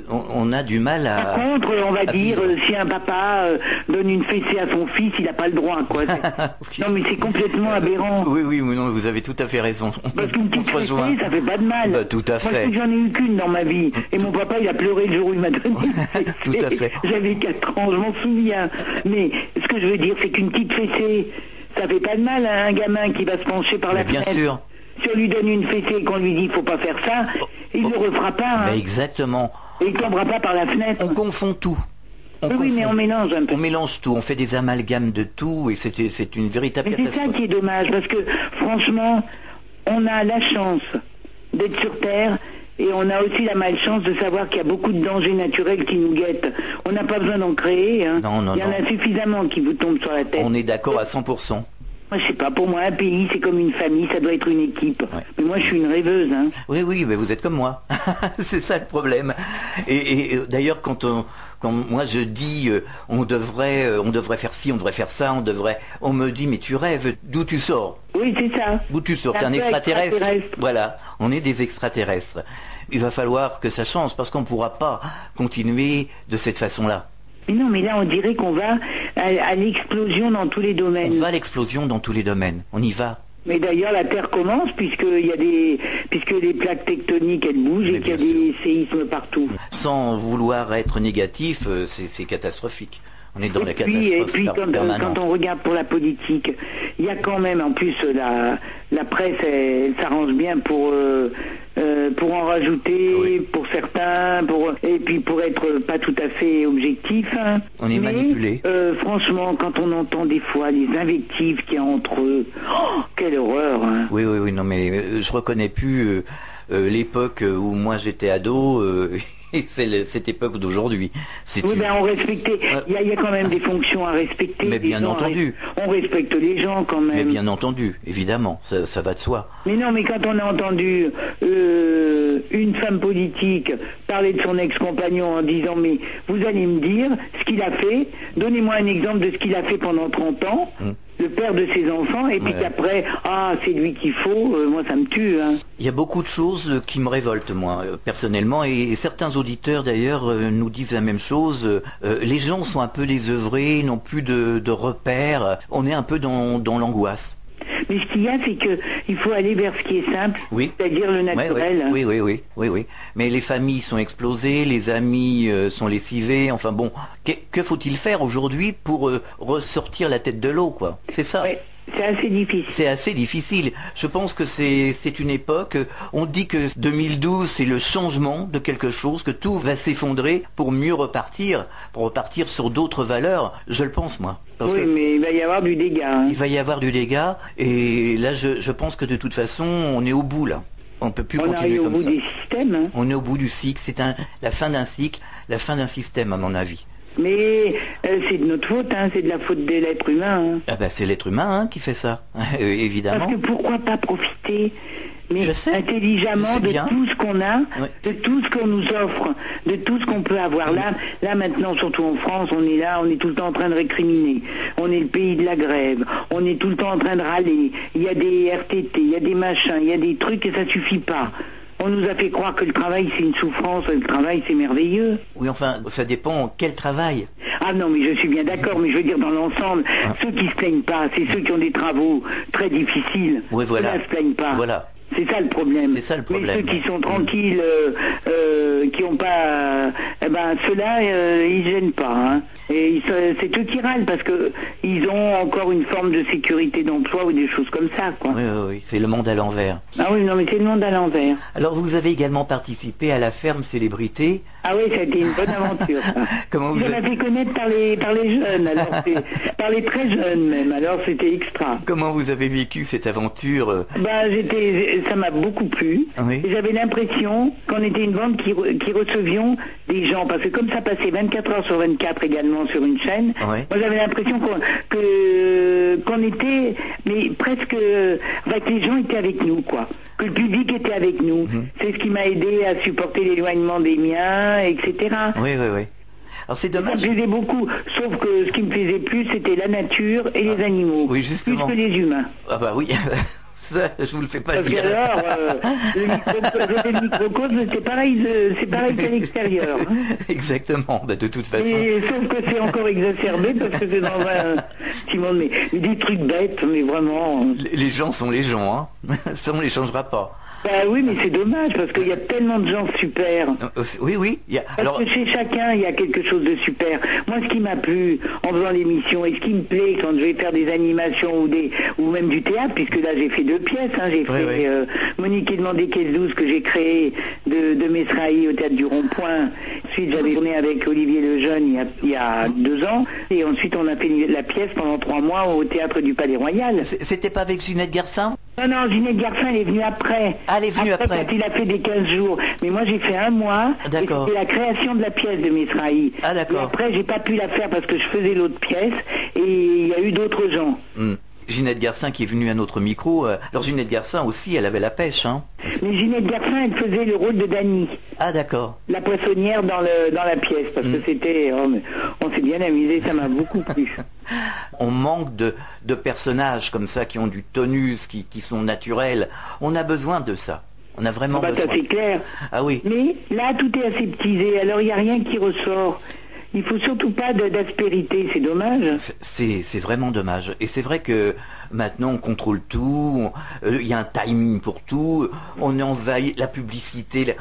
On a du mal à... Par contre, on va dire, si un papa donne une fessée à son fils, il n'a pas le droit, quoi. Non, mais c'est complètement aberrant. Oui, mais non, vous avez tout à fait raison. Parce qu'une petite fessée, ça fait pas de mal. Tout à fait. Moi, j'en ai eu qu'une dans ma vie. Et mon papa, il a pleuré le jour où il m'a donné une fessée. Tout à fait. J'avais 4 ans, je m'en souviens. Mais ce que je veux dire, c'est qu'une petite fessée, ça fait pas de mal à un gamin qui va se pencher par la fenêtre. Bien sûr. Si on lui donne une fessée et qu'on lui dit, il faut pas faire ça, il ne le refera pas. Hein. Mais exactement. Et il tombera pas par la fenêtre. On confond tout. Oui, mais on mélange un peu. On mélange tout, on fait des amalgames de tout, et c'est une véritable catastrophe. C'est ça qui est dommage, parce que franchement, on a la chance d'être sur Terre, et on a aussi la malchance de savoir qu'il y a beaucoup de dangers naturels qui nous guettent. On n'a pas besoin d'en créer. Hein. Non. Il y en a suffisamment qui vous tombent sur la tête. On est d'accord à 100%. Moi, je sais pas, pour moi, un pays, c'est comme une famille, ça doit être une équipe. Mais moi, je suis une rêveuse, hein. Oui, mais vous êtes comme moi. C'est ça le problème. Et d'ailleurs, quand moi je dis, on devrait faire ci, on devrait faire ça, on me dit, mais tu rêves, d'où tu sors? Oui, c'est ça. D'où tu sors? T'es un extraterrestre. Voilà, on est des extraterrestres. Il va falloir que ça change, parce qu'on ne pourra pas continuer de cette façisation-là. Mais non, mais là, on dirait qu'on va à l'explosion dans tous les domaines. On va à l'explosion dans tous les domaines. On y va. Mais d'ailleurs, la Terre commence, puisque les plaques tectoniques, elles bougent et qu'il y a des séismes partout. Sans vouloir être négatif, c'est catastrophique. On est dans la catastrophe Et puis permanente. quand on regarde pour la politique, il y a quand même, en plus, la presse, elle s'arrange bien pour en rajouter, pour certains, et puis pour être pas tout à fait objectif. Hein. On est manipulé. Franchement, quand on entend des fois les invectives qu'il y a entre eux, quelle horreur. Hein. Oui, non, mais je reconnais plus l'époque où moi j'étais ado. Et c'est cette époque d'aujourd'hui. Oui, ben on respectait. Il y a quand même des fonctions à respecter. Mais bien entendu. On respecte les gens quand même. Mais bien entendu, évidemment, ça va de soi. Mais non, mais quand on a entendu une femme politique parler de son ex-compagnon en disant, mais vous allez me dire ce qu'il a fait, donnez-moi un exemple de ce qu'il a fait pendant 30 ans, le père de ses enfants, et puis qu'après, c'est lui qu'il faut, moi ça me tue. Hein. Il y a beaucoup de choses qui me révoltent, moi, personnellement, et certains auditeurs d'ailleurs nous disent la même chose. Les gens sont un peu désœuvrés, n'ont plus de repères, on est un peu dans l'angoisse. Mais ce qu'il y a, c'est qu'il faut aller vers ce qui est simple, c'est-à-dire le naturel. Oui. Mais les familles sont explosées, les amis sont lessivés, enfin bon, que faut-il faire aujourd'hui pour ressortir la tête de l'eau, quoi? C'est ça. Oui. C'est assez difficile. C'est assez difficile. Je pense que c'est une époque, on dit que 2012 c'est le changement de quelque chose, que tout va s'effondrer pour mieux repartir, sur d'autres valeurs. Je le pense, moi. Mais il va y avoir du dégât. Hein. Il va y avoir du dégât, et là je pense que de toute façon on est au bout là. On peut plus on continuer arrive au comme bout ça. des systèmes. Hein. On est au bout du cycle. C'est la fin d'un cycle, la fin d'un système, à mon avis. Mais c'est de notre faute, hein, c'est de la faute de l'être humain. Hein. Ah ben, c'est l'être humain qui fait ça, évidemment. Parce que pourquoi pas profiter mais je sais, intelligemment de bien. tout ce qu'on a, Ouais. de tout ce qu'on nous offre, de tout ce qu'on peut avoir. Là maintenant, surtout en France, on est tout le temps en train de récriminer. On est le pays de la grève, on est tout le temps en train de râler. Il y a des RTT, il y a des machins, il y a des trucs et ça suffit pas. On nous a fait croire que le travail c'est une souffrance, le travail c'est merveilleux. Oui, enfin, ça dépend quel travail. Ah non, mais je suis bien d'accord, mais je veux dire dans l'ensemble, ceux qui se plaignent pas, c'est ceux qui ont des travaux très difficiles. Oui, voilà. Ceux-là se plaignent pas. Voilà. C'est ça le problème. C'est ça le problème. Mais ceux qui sont tranquilles, qui n'ont pas, ceux-là, ils gênent pas. Hein. Et c'est eux qui râlent parce que ils ont encore une forme de sécurité d'emploi ou des choses comme ça, quoi. Oui, oui, oui. C'est le monde à l'envers. Ah oui, non, mais c'est le monde à l'envers. Alors, vous avez également participé à la ferme célébrité. Ah oui, ça a été une bonne aventure, ça. Comment vous Je avez... l'ai fait connaître par les jeunes, alors par les très jeunes même, alors c'était extra. Comment vous avez vécu cette aventure Ça m'a beaucoup plu. Oui. Et j'avais l'impression qu'on était une bande qui recevions des gens, parce que comme ça passait 24 heures sur 24 également sur une chaîne, Oui. moi j'avais l'impression qu'on était, mais presque, que les gens étaient avec nous, quoi. Que le public était avec nous. C'est ce qui m'a aidé à supporter l'éloignement des miens, etc. Oui, oui, oui. Alors c'est Ça me dommage. plaisait beaucoup, sauf que ce qui me plaisait plus, c'était la nature et les animaux. Oui, justement. Plus que les humains. Ah bah oui, ça, je vous le fais pas Parce que dire. alors, le microcosme, c'est pareil qu'à l'extérieur. Hein. Exactement, bah, de toute façon. Et, sauf que c'est encore exacerbé parce que c'est dans un petit monde. Mais des trucs bêtes, mais vraiment. Les gens sont les gens, hein. Ça on les changera pas. Bah oui, mais c'est dommage parce qu'il y a tellement de gens super. Oui, oui. Parce que chez chacun, il y a quelque chose de super. Moi, ce qui m'a plu en faisant l'émission et ce qui me plaît quand je vais faire des animations ou même du théâtre, puisque là j'ai fait 2 pièces, hein, j'ai fait Monique et demandé qu'elle douce que j'ai créé de Mesrahi au théâtre du Rond-Point. Ensuite, j'avais tourné avec Olivier Lejeune il y a 2 ans, et ensuite on a fait la pièce pendant 3 mois au théâtre du Palais Royal. C'était pas avec Ginette Garcin? Non, Ginette Garcin, elle est venue après. Ah, elle est venue après. Quand il a fait des 15 jours. Mais moi, j'ai fait 1 mois. D'accord. Et c'était la création de la pièce de Mesrahi. Ah, d'accord. Et après, j'ai pas pu la faire parce que je faisais l'autre pièce. Et il y a eu d'autres gens. Ginette Garcin qui est venue à notre micro. Alors Ginette Garcin aussi, elle avait la pêche, hein. Mais Ginette Garcin, elle faisait le rôle de Dany. Ah, d'accord. La poissonnière dans la pièce. Parce que c'était... on s'est bien amusé, ça m'a beaucoup plu. On manque de personnages comme ça qui ont du tonus, qui sont naturels. On a besoin de ça. On a vraiment besoin. Ça c'est clair. Ah oui. Mais là, tout est aseptisé. Alors, il n'y a rien qui ressort. Il faut surtout pas d'aspérité, c'est dommage. C'est vraiment dommage. Et c'est vrai que maintenant on contrôle tout, il y a un timing pour tout, on envahit la publicité.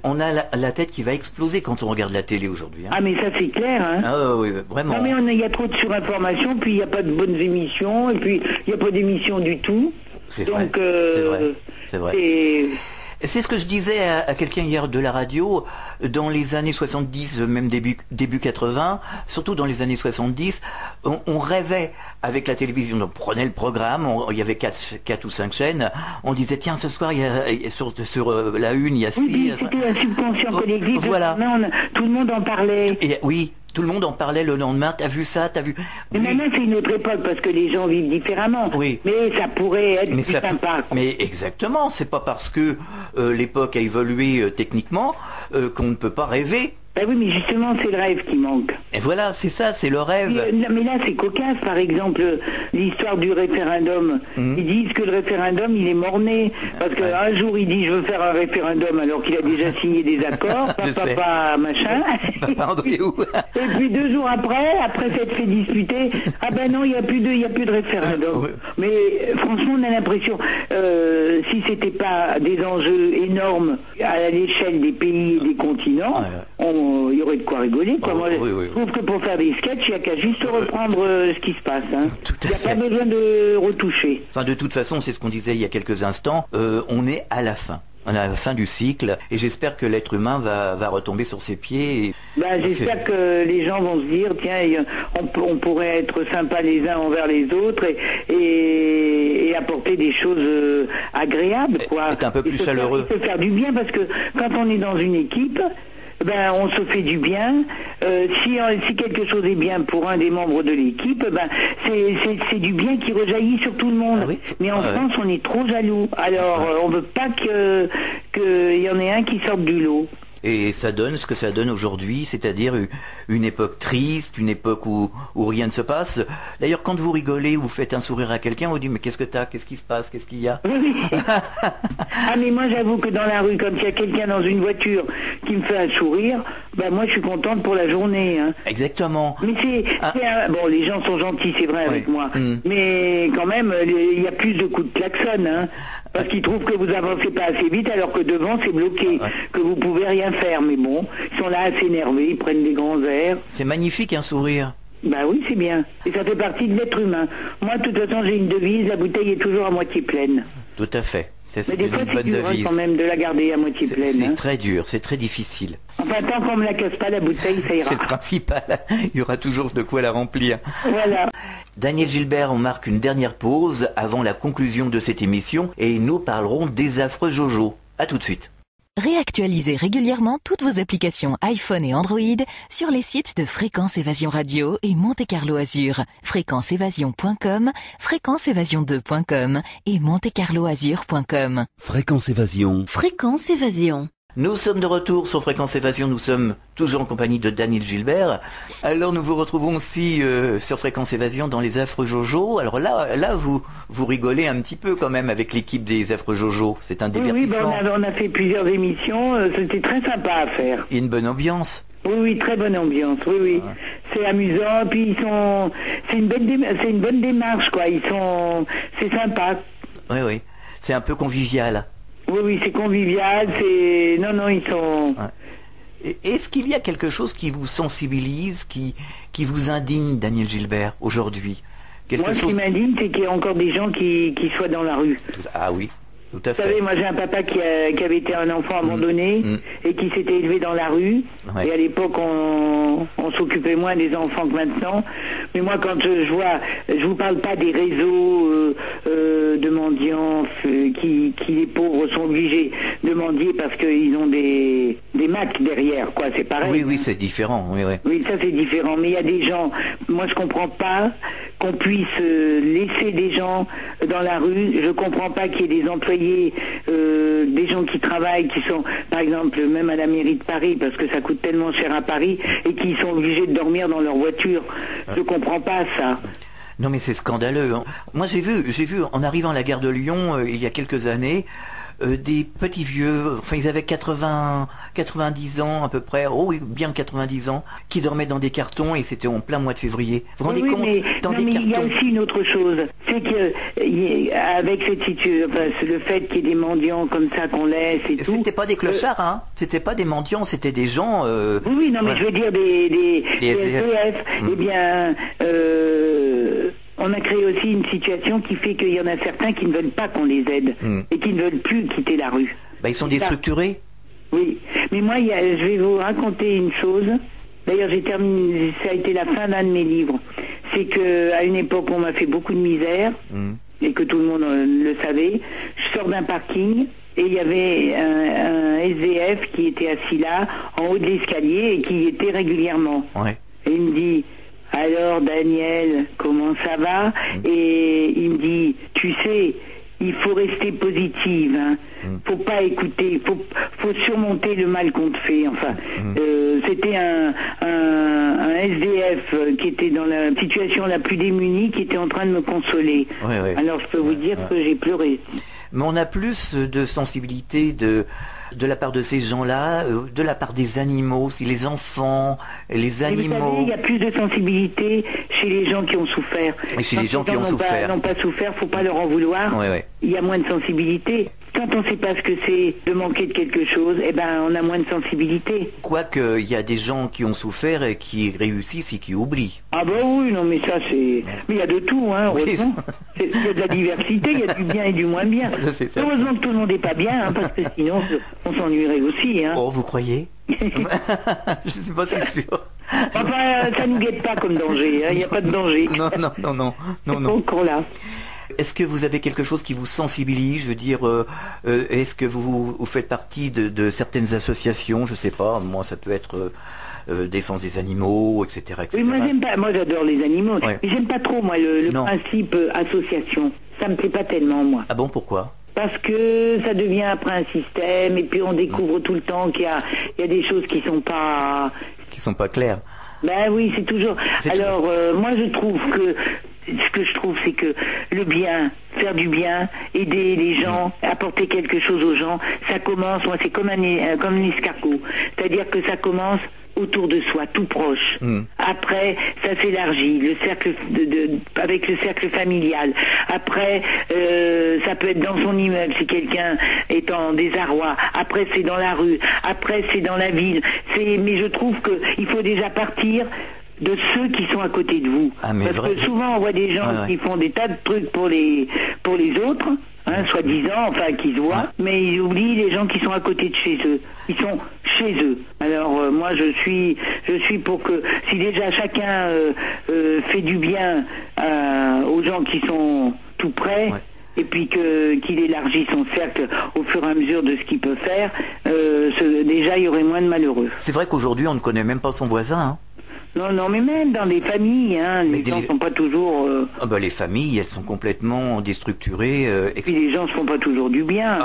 On a la tête qui va exploser quand on regarde la télé aujourd'hui. Hein. Ah mais ça c'est clair. Hein. Ah oui, vraiment. Non mais il y a trop de surinformation, puis il n'y a pas de bonnes émissions, et puis il n'y a pas d'émissions du tout. C'est vrai. Donc, c'est vrai. C'est ce que je disais à quelqu'un hier de la radio, dans les années 70, même début 80, surtout dans les années 70, on rêvait avec la télévision, on prenait le programme, il y avait 4 ou 5 chaînes, on disait tiens ce soir il y a sur la une il y a 6... Oui, c'était un subconscient collectif, voilà. Tout le monde en parlait. Et, oui, tout le monde en parlait le lendemain, t'as vu ça, t'as vu... Mais maintenant c'est une autre époque parce que les gens vivent différemment. Oui. Mais ça pourrait être plus sympa. Mais exactement, c'est pas parce que l'époque a évolué techniquement qu'on ne peut pas rêver. Ben oui, mais justement, c'est le rêve qui manque. Et voilà, c'est ça, c'est le rêve. Mais là, c'est cocasse, par exemple, l'histoire du référendum. Ils disent que le référendum, il est mort-né. Parce qu'un jour, il dit, je veux faire un référendum, alors qu'il a déjà signé des accords, papa machin. Papa Andréou. Et puis 2 jours après s'être fait disputer, ah ben non, il n'y a plus de référendum. Oui. Mais franchement, on a l'impression, si c'était pas des enjeux énormes à l'échelle des pays et des continents, il y aurait de quoi rigoler. Quoi. Moi, je trouve que pour faire des sketchs, il n'y a qu'à juste reprendre ce qui se passe. Hein. Il n'y a pas besoin de retoucher. Enfin, de toute façon, c'est ce qu'on disait il y a quelques instants, on est à la fin. On est à la fin du cycle et j'espère que l'être humain va retomber sur ses pieds. J'espère que les gens vont se dire, tiens, on pourrait être sympas les uns envers les autres et apporter des choses agréables, quoi. Être un peu plus chaleureux. Se faire du bien, parce que quand on est dans une équipe, on se fait du bien. Si quelque chose est bien pour un des membres de l'équipe, c'est du bien qui rejaillit sur tout le monde. Ah oui. Mais en France, on est trop jaloux. Alors, on veut pas qu'il y en ait un qui sorte du lot. Et ça donne ce que ça donne aujourd'hui, c'est-à-dire une époque triste, une époque où rien ne se passe. D'ailleurs, quand vous rigolez, vous faites un sourire à quelqu'un, vous dites mais qu'est-ce que t'as, qu'est-ce qui se passe, qu'est-ce qu'il y a? Oui. Mais moi j'avoue que dans la rue, quand il y a quelqu'un dans une voiture qui me fait un sourire, moi je suis contente pour la journée. Hein. Exactement. Mais bon, les gens sont gentils, c'est vrai, avec moi. Mais quand même, il y a plus de coups de klaxon, hein. Parce qu'ils trouvent que vous avancez pas assez vite alors que devant c'est bloqué, que vous pouvez rien faire. Mais bon, ils sont là à s'énerver, ils prennent des grands airs. C'est magnifique un sourire. Oui, c'est bien. Et ça fait partie de l'être humain. Moi, de toute façon, j'ai une devise, la bouteille est toujours à moitié pleine. Tout à fait. C'est une bonne devise. Quand même de la garder à moitié pleine. C'est très dur, c'est très difficile. Enfin, tant qu'on me la casse pas, la bouteille, ça ira. C'est le principal. Il y aura toujours de quoi la remplir. Voilà. Daniel Gilbert, on marque une dernière pause avant la conclusion de cette émission et nous parlerons des affreux Jojo. À tout de suite. Réactualisez régulièrement toutes vos applications iPhone et Android sur les sites de Fréquence Évasion Radio et Monte Carlo Azur. fréquenceévasion.com, fréquenceévasion2.com et montecarloazur.com. Fréquence Évasion. Fréquence Évasion. Nous sommes de retour sur Fréquence Évasion, nous sommes toujours en compagnie de Daniel Gilbert. Alors nous vous retrouvons aussi sur Fréquence Évasion dans les affreux Jojo. Alors là vous rigolez un petit peu quand même avec l'équipe des affreux Jojo, c'est un divertissement. Oui, on a fait plusieurs émissions, c'était très sympa à faire. Et une bonne ambiance. Oui, très bonne ambiance, oui. Ouais. C'est amusant, puis c'est une bonne démarche, quoi, c'est sympa. Oui, c'est un peu convivial. Oui, c'est convivial, Non, ils sont... Ouais. Est-ce qu'il y a quelque chose qui vous sensibilise, qui vous indigne, Daniel Gilbert, aujourd'hui? Moi, ce qui m'indigne, c'est qu'il y a encore des gens qui soient dans la rue. Ah oui, tout à fait. Vous savez, moi j'ai un papa qui avait été un enfant abandonné et qui s'était élevé dans la rue. Ouais. Et à l'époque, on s'occupait moins des enfants que maintenant. Mais moi, quand je vous parle pas des réseaux de mendiants qui les pauvres sont obligés de mendier parce qu'ils ont des Macs derrière, quoi. C'est pareil. Oui, c'est différent. Oui, ça c'est différent. Mais il y a des gens. Moi, je comprends pas qu'on puisse laisser des gens dans la rue. Je comprends pas qu'il y ait des employés, des gens qui travaillent, qui sont, par exemple, même à la mairie de Paris, parce que ça coûte tellement cher à Paris, et qui sont obligés de dormir dans leur voiture. Je comprends pas ça. Non mais c'est scandaleux. Hein. Moi j'ai vu en arrivant à la gare de Lyon il y a quelques années des petits vieux, enfin ils avaient 90 ans à peu près, bien 90 ans, qui dormaient dans des cartons et c'était en plein mois de février. Vous vous rendez compte dans des cartons. Il y a aussi une autre chose, c'est que avec cette situation, le fait qu'il y ait des mendiants comme ça qu'on laisse et tout. C'était pas des clochards, hein. C'était pas des mendiants, c'était des gens. Oui, non mais je veux dire des SDF. Eh bien. On a créé aussi une situation qui fait qu'il y en a certains qui ne veulent pas qu'on les aide et qui ne veulent plus quitter la rue. Ils sont déstructurés. Oui, mais moi, je vais vous raconter une chose. D'ailleurs, j'ai terminé, ça a été la fin d'un de mes livres. C'est qu'à une époque, on m'a fait beaucoup de misère et que tout le monde le savait. Je sors d'un parking et il y avait un SDF qui était assis là, en haut de l'escalier et qui y était régulièrement. Ouais. Et il me dit... Alors Daniel, comment ça va? Et il me dit, tu sais, il faut rester positive, hein. Faut pas écouter, faut surmonter le mal qu'on te fait. Enfin, c'était un SDF qui était dans la situation la plus démunie, qui était en train de me consoler. Ouais. Alors je peux vous dire que j'ai pleuré. Mais on a plus de sensibilité de la part de ces gens-là, de la part des animaux, les enfants, les animaux. Vous savez, il y a plus de sensibilité chez les gens qui ont souffert. Et chez les gens qui ont souffert. N'ont pas souffert, faut pas leur en vouloir. Ouais. Il y a moins de sensibilité. Quand on ne sait pas ce que c'est de manquer de quelque chose, eh ben, on a moins de sensibilité. Quoique, il y a des gens qui ont souffert et qui réussissent et qui oublient. Ah bah oui, non mais ça c'est... Mais il y a de tout, hein, heureusement. Il y a de la diversité, il y a du bien et du moins bien. Ça. Heureusement que tout le monde n'est pas bien, hein, parce que sinon on s'ennuierait aussi. Hein. Oh, vous croyez? Je suis pas si sûr. Enfin, ça nous guette pas comme danger, il n'y a pas de danger. Non. Encore là. Est-ce que vous avez quelque chose qui vous sensibilise? Je veux dire, est-ce que vous faites partie de certaines associations? Je sais pas, moi ça peut être défense des animaux, etc. Oui, moi j'aime pas, moi j'adore les animaux, ouais. Mais j'aime pas trop moi le principe association. Ça me plaît pas tellement moi. Ah bon, pourquoi? Parce que ça devient après un système et puis on découvre tout le temps qu'il y a des choses qui sont pas claires. Ben oui, c'est toujours. Alors moi je trouve que ce que je trouve, c'est que le bien, faire du bien, aider les gens, apporter quelque chose aux gens, ça commence, moi c'est comme un escargot. C'est-à-dire que ça commence autour de soi, tout proche. Après, ça s'élargit, le cercle avec le cercle familial. Après, ça peut être dans son immeuble si quelqu'un est en désarroi. Après, c'est dans la rue. Après, c'est dans la ville. Mais je trouve qu'il faut déjà partir de ceux qui sont à côté de vous. Parce que souvent on voit des gens qui font des tas de trucs pour les autres, hein, soi-disant, enfin qui se voient, mais ils oublient les gens qui sont à côté de chez eux. Ils sont chez eux. Alors moi je suis pour que si déjà chacun fait du bien aux gens qui sont tout près, et puis qu'il élargit son cercle au fur et à mesure de ce qu'il peut faire, déjà il y aurait moins de malheureux. C'est vrai qu'aujourd'hui on ne connaît même pas son voisin, hein. Non, mais même dans les familles, hein, les gens ne sont pas toujours... les familles, elles sont complètement déstructurées. Et puis les gens ne se font pas toujours du bien.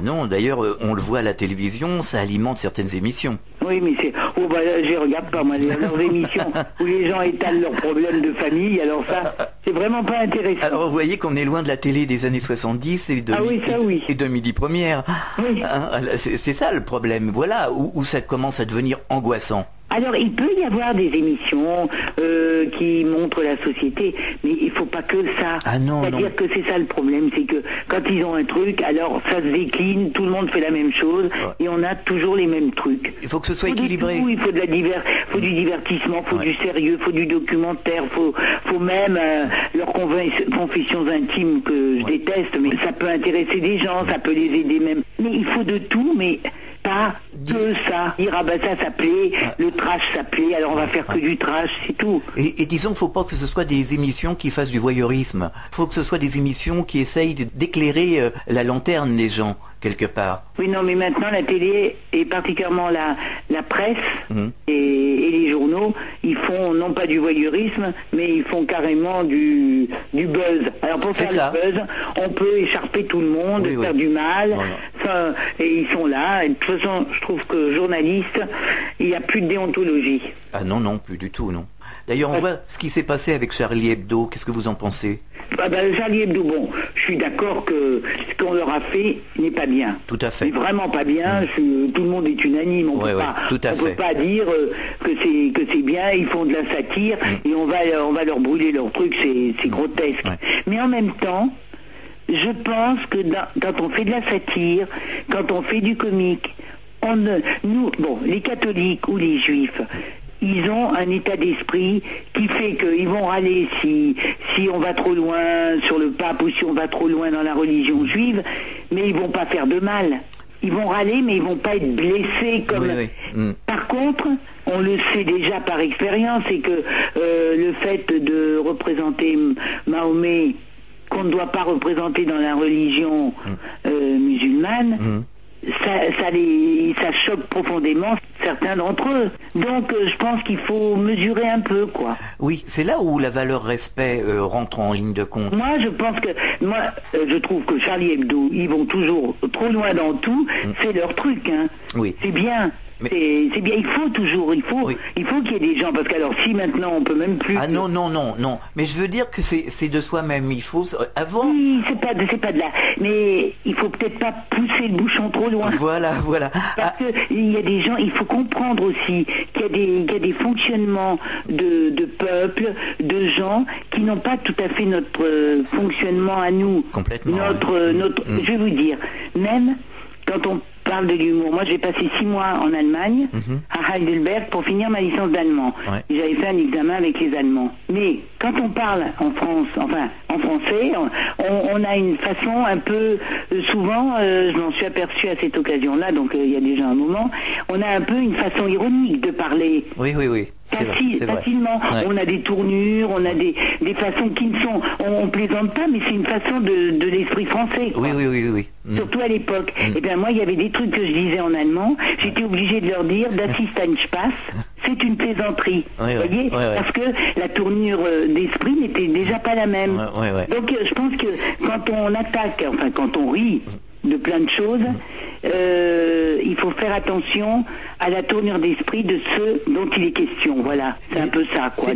Non, d'ailleurs, on le voit à la télévision, ça alimente certaines émissions. Oui, mais c'est... je regarde pas, moi, leurs émissions où les gens étalent leurs problèmes de famille, alors ça, c'est vraiment pas intéressant. Alors vous voyez qu'on est loin de la télé des années 70 et de Midi Première. Oui. C'est ça le problème, voilà, où ça commence à devenir angoissant. Alors, il peut y avoir des émissions qui montrent la société, mais il faut pas que ça. Ah non, c'est-à-dire que c'est ça le problème, c'est que quand ils ont un truc, alors ça se décline, tout le monde fait la même chose, et on a toujours les mêmes trucs. Il faut que ce soit équilibré. Il faut faut du divertissement, faut du sérieux, faut du documentaire, faut même leurs confessions intimes que je déteste, mais ça peut intéresser des gens, ça peut les aider même. Mais il faut de tout, mais pas que ça. Dire ça plaît, le trash ça plaît, alors on va faire que du trash, c'est tout. Et disons, faut pas que ce soit des émissions qui fassent du voyeurisme. Faut que ce soit des émissions qui essayent d'éclairer la lanterne des gens, quelque part. Oui, non, mais maintenant la télé, et particulièrement la presse et les journaux, ils font non pas du voyeurisme, mais ils font carrément du buzz. Alors pour faire le buzz, on peut écharper tout le monde, faire du mal, et ils sont là. Et de toute façon, je trouve que journaliste, il n'y a plus de déontologie. Ah non, plus du tout, non. D'ailleurs, on voit ce qui s'est passé avec Charlie Hebdo. Qu'est-ce que vous en pensez? Charlie Hebdo, bon, je suis d'accord que ce qu'on leur a fait n'est pas bien. Tout à fait. C'est vraiment pas bien. Tout le monde est unanime. On peut pas dire que c'est bien. Ils font de la satire et on va leur brûler leur truc. C'est grotesque. Mais en même temps, je pense que quand on fait de la satire, quand on fait du comique, les catholiques ou les juifs, ils ont un état d'esprit qui fait qu'ils vont râler si on va trop loin sur le pape ou si on va trop loin dans la religion juive, mais ils vont pas faire de mal. Ils vont râler, mais ils vont pas être blessés comme... Par contre, on le sait déjà par expérience, c'est que le fait de représenter Mahomet, qu'on ne doit pas représenter dans la religion musulmane, ça choque profondément certains d'entre eux. Donc je pense qu'il faut mesurer un peu, quoi. Oui, c'est là où la valeur respect rentre en ligne de compte. Moi, je trouve que Charlie Hebdo, ils vont toujours trop loin dans tout. C'est leur truc, hein. Oui. C'est bien. C'est bien, il faut qu'il y ait des gens, parce que alors si maintenant on peut même plus... Ah non, mais je veux dire que c'est de soi-même, il faut... Avant... Oui, c'est pas de là, mais il faut peut-être pas pousser le bouchon trop loin. Voilà. Parce que il y a des gens, il faut comprendre aussi qu'il y a des fonctionnements de peuple, de gens qui n'ont pas tout à fait notre fonctionnement à nous. Complètement. Je vais vous dire, même quand on parle de l'humour, moi j'ai passé 6 mois en Allemagne, à Heidelberg, pour finir ma licence d'allemand. Ouais. J'avais fait un examen avec les Allemands. Mais quand on parle en France, enfin en français, on a une façon un peu, souvent, je m'en suis aperçu à cette occasion-là, donc il y a déjà un moment, on a un peu une façon ironique de parler. Oui. Facilement. Ouais. On a des tournures, on a des façons qui ne sont... On plaisante pas, mais c'est une façon de l'esprit français. Quoi. Oui. Surtout à l'époque. Et bien moi, il y avait des trucs que je disais en allemand, j'étais obligée de leur dire « Das ist ein Spaß », c'est une plaisanterie. Vous voyez, parce que la tournure d'esprit n'était déjà pas la même. Donc je pense que quand on attaque, enfin quand on rit de plein de choses, il faut faire attention à la tournure d'esprit de ceux dont il est question. Voilà, c'est un peu ça, quoi.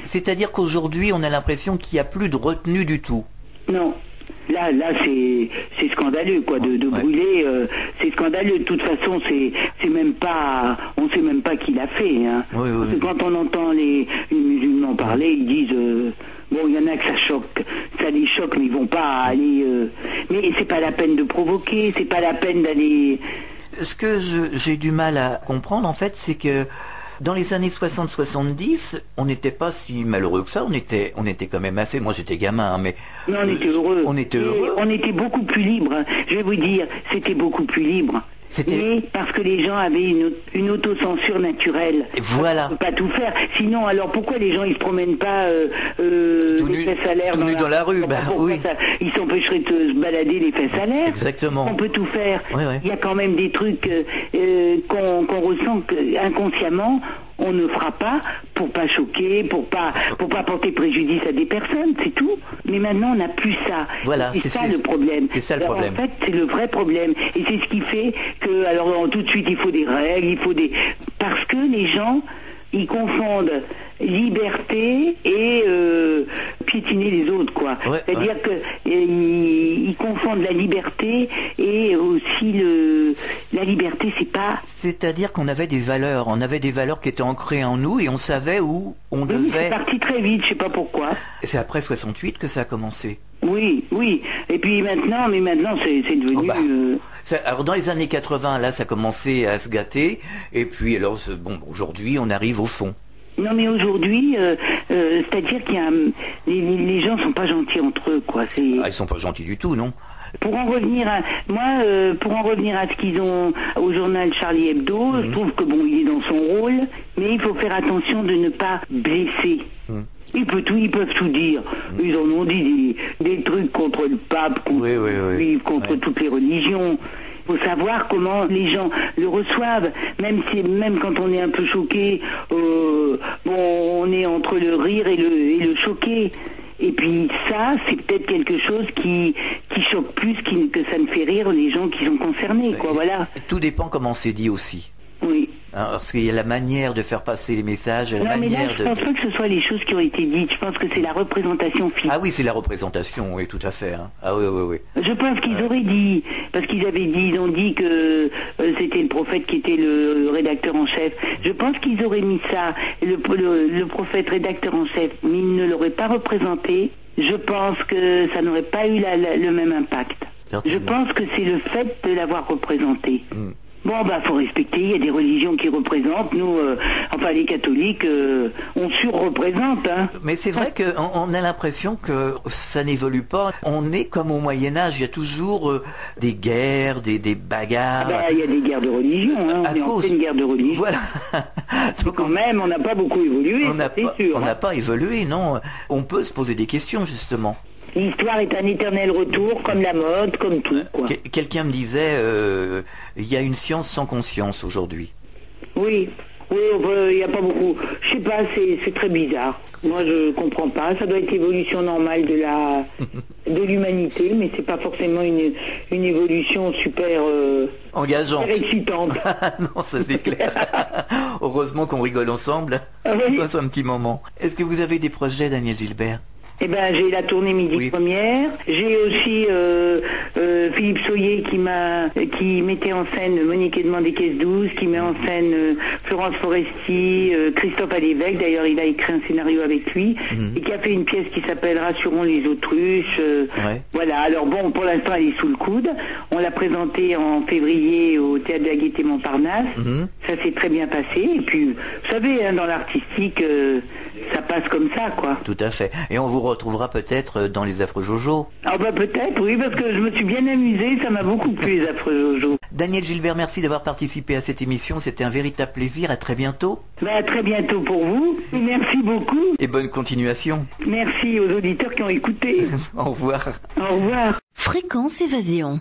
C'est-à-dire qu'aujourd'hui, on a l'impression qu'il n'y a plus de retenue du tout. Non. Là, c'est scandaleux, quoi, de brûler. C'est scandaleux. De toute façon, c'est même pas. On sait même pas qui l'a fait. Hein. Parce que quand on entend les musulmans parler, ils disent. Bon, il y en a que ça les choque, mais ils vont pas aller. Mais c'est pas la peine de provoquer. C'est pas la peine d'aller. Ce que j'ai du mal à comprendre, en fait, c'est que dans les années 60-70, on n'était pas si malheureux que ça, on était quand même assez... Moi j'étais gamin, mais... Non, on était heureux. On était heureux. On était beaucoup plus libre. Je vais vous dire, c'était beaucoup plus libre. Mais parce que les gens avaient une autocensure naturelle. Voilà. On ne peut pas tout faire. Sinon, alors pourquoi les gens ils se promènent pas les fesses à l'air dans la rue? Ils s'empêcheraient de se balader les fesses à l'air. Exactement. On peut tout faire. Oui. Il y a quand même des trucs qu'on ressent inconsciemment. On ne fera pas pour pas choquer, pour pas porter préjudice à des personnes, c'est tout. Mais maintenant, on n'a plus ça. Voilà, c'est ça le problème. C'est ça le problème. En fait, c'est le vrai problème. Et c'est ce qui fait que, alors tout de suite, il faut des règles, parce que les gens, ils confondent liberté et piétiner les autres, quoi. C'est-à-dire que ils confondent la liberté et aussi la liberté, c'est pas... C'est-à-dire qu'on avait des valeurs, qui étaient ancrées en nous et on savait où on devait... C'est parti très vite, je sais pas pourquoi. C'est après 68 que ça a commencé. Oui. Et puis maintenant, c'est devenu... Alors dans les années 80, là, ça a commencé à se gâter. Et puis alors, aujourd'hui, on arrive au fond. Non, mais aujourd'hui, c'est-à-dire qu'il y a les gens sont pas gentils entre eux, quoi. Ils sont pas gentils du tout, non? Pour en revenir à ce qu'ils ont au journal Charlie Hebdo, je trouve que il est dans son rôle, mais il faut faire attention de ne pas blesser. Ils peuvent tout dire. Ils en ont dit des trucs contre le pape, contre lui, contre toutes les religions. Il faut savoir comment les gens le reçoivent, même quand on est un peu choqué, on est entre le rire et le choqué. Et puis ça, c'est peut-être quelque chose qui choque plus que ça ne fait rire les gens qui sont concernés, quoi. Voilà. Tout dépend comment c'est dit aussi. Oui. Parce qu'il y a la manière de faire passer les messages, mais là, je pense pas que ce soit les choses qui ont été dites. Je pense que c'est la représentation physique. Ah oui, c'est la représentation, oui, tout à fait. Hein. Ah oui. Je pense qu'ils auraient dit, parce qu'ils ont dit que c'était le prophète qui était le rédacteur en chef. Je pense qu'ils auraient mis ça, le prophète rédacteur en chef, mais ils ne l'auraient pas représenté. Je pense que ça n'aurait pas eu le même impact. Certainement. Je pense que c'est le fait de l'avoir représenté. Bon, faut respecter, il y a des religions qui représentent, nous, les catholiques, on surreprésente, hein. Mais c'est vrai qu'on a l'impression que ça n'évolue pas. On est comme au Moyen-Âge, il y a toujours des guerres, des bagarres. Il y a des guerres de religion, hein. On est en pleine guerre de religion. Voilà. Donc, quand même, on n'a pas beaucoup évolué, On n'a pas évolué, non. On peut se poser des questions, justement. L'histoire est un éternel retour, comme la mode, comme tout, quoi. Quelqu'un me disait, il y a une science sans conscience aujourd'hui. Oui, Oui, il n'y a pas beaucoup. Je sais pas, c'est très bizarre. Moi, je comprends pas. Ça doit être l'évolution normale de l'humanité, mais c'est pas forcément une évolution super engageante, super excitante. Non, ça c'est clair. Heureusement qu'on rigole ensemble. Oui. On passe un petit moment. Est-ce que vous avez des projets, Daniel Gilbert? Eh ben, j'ai la tournée Midi Première. J'ai aussi Philippe Soyer qui mettait en scène Monique Edmond des Caisses 12, qui met en scène Florence Foresti, Christophe Alévèque, d'ailleurs il a écrit un scénario avec lui, et qui a fait une pièce qui s'appelle Rassurons les autruches. Voilà, alors bon, pour l'instant elle est sous le coude. On l'a présentée en février au Théâtre de la Gaîté Montparnasse. Ça s'est très bien passé. Et puis, vous savez, hein, dans l'artistique, ça passe comme ça, quoi. Tout à fait. Et on vous retrouvera peut-être dans les Affreux Jojo. Ah bah peut-être, oui, parce que je me suis bien amusée, ça m'a beaucoup plu, les Affreux Jojo. Daniel Gilbert, merci d'avoir participé à cette émission, c'était un véritable plaisir, à très bientôt. À très bientôt pour vous, merci beaucoup. Et bonne continuation. Merci aux auditeurs qui ont écouté. Au revoir. Au revoir. Fréquence Évasion.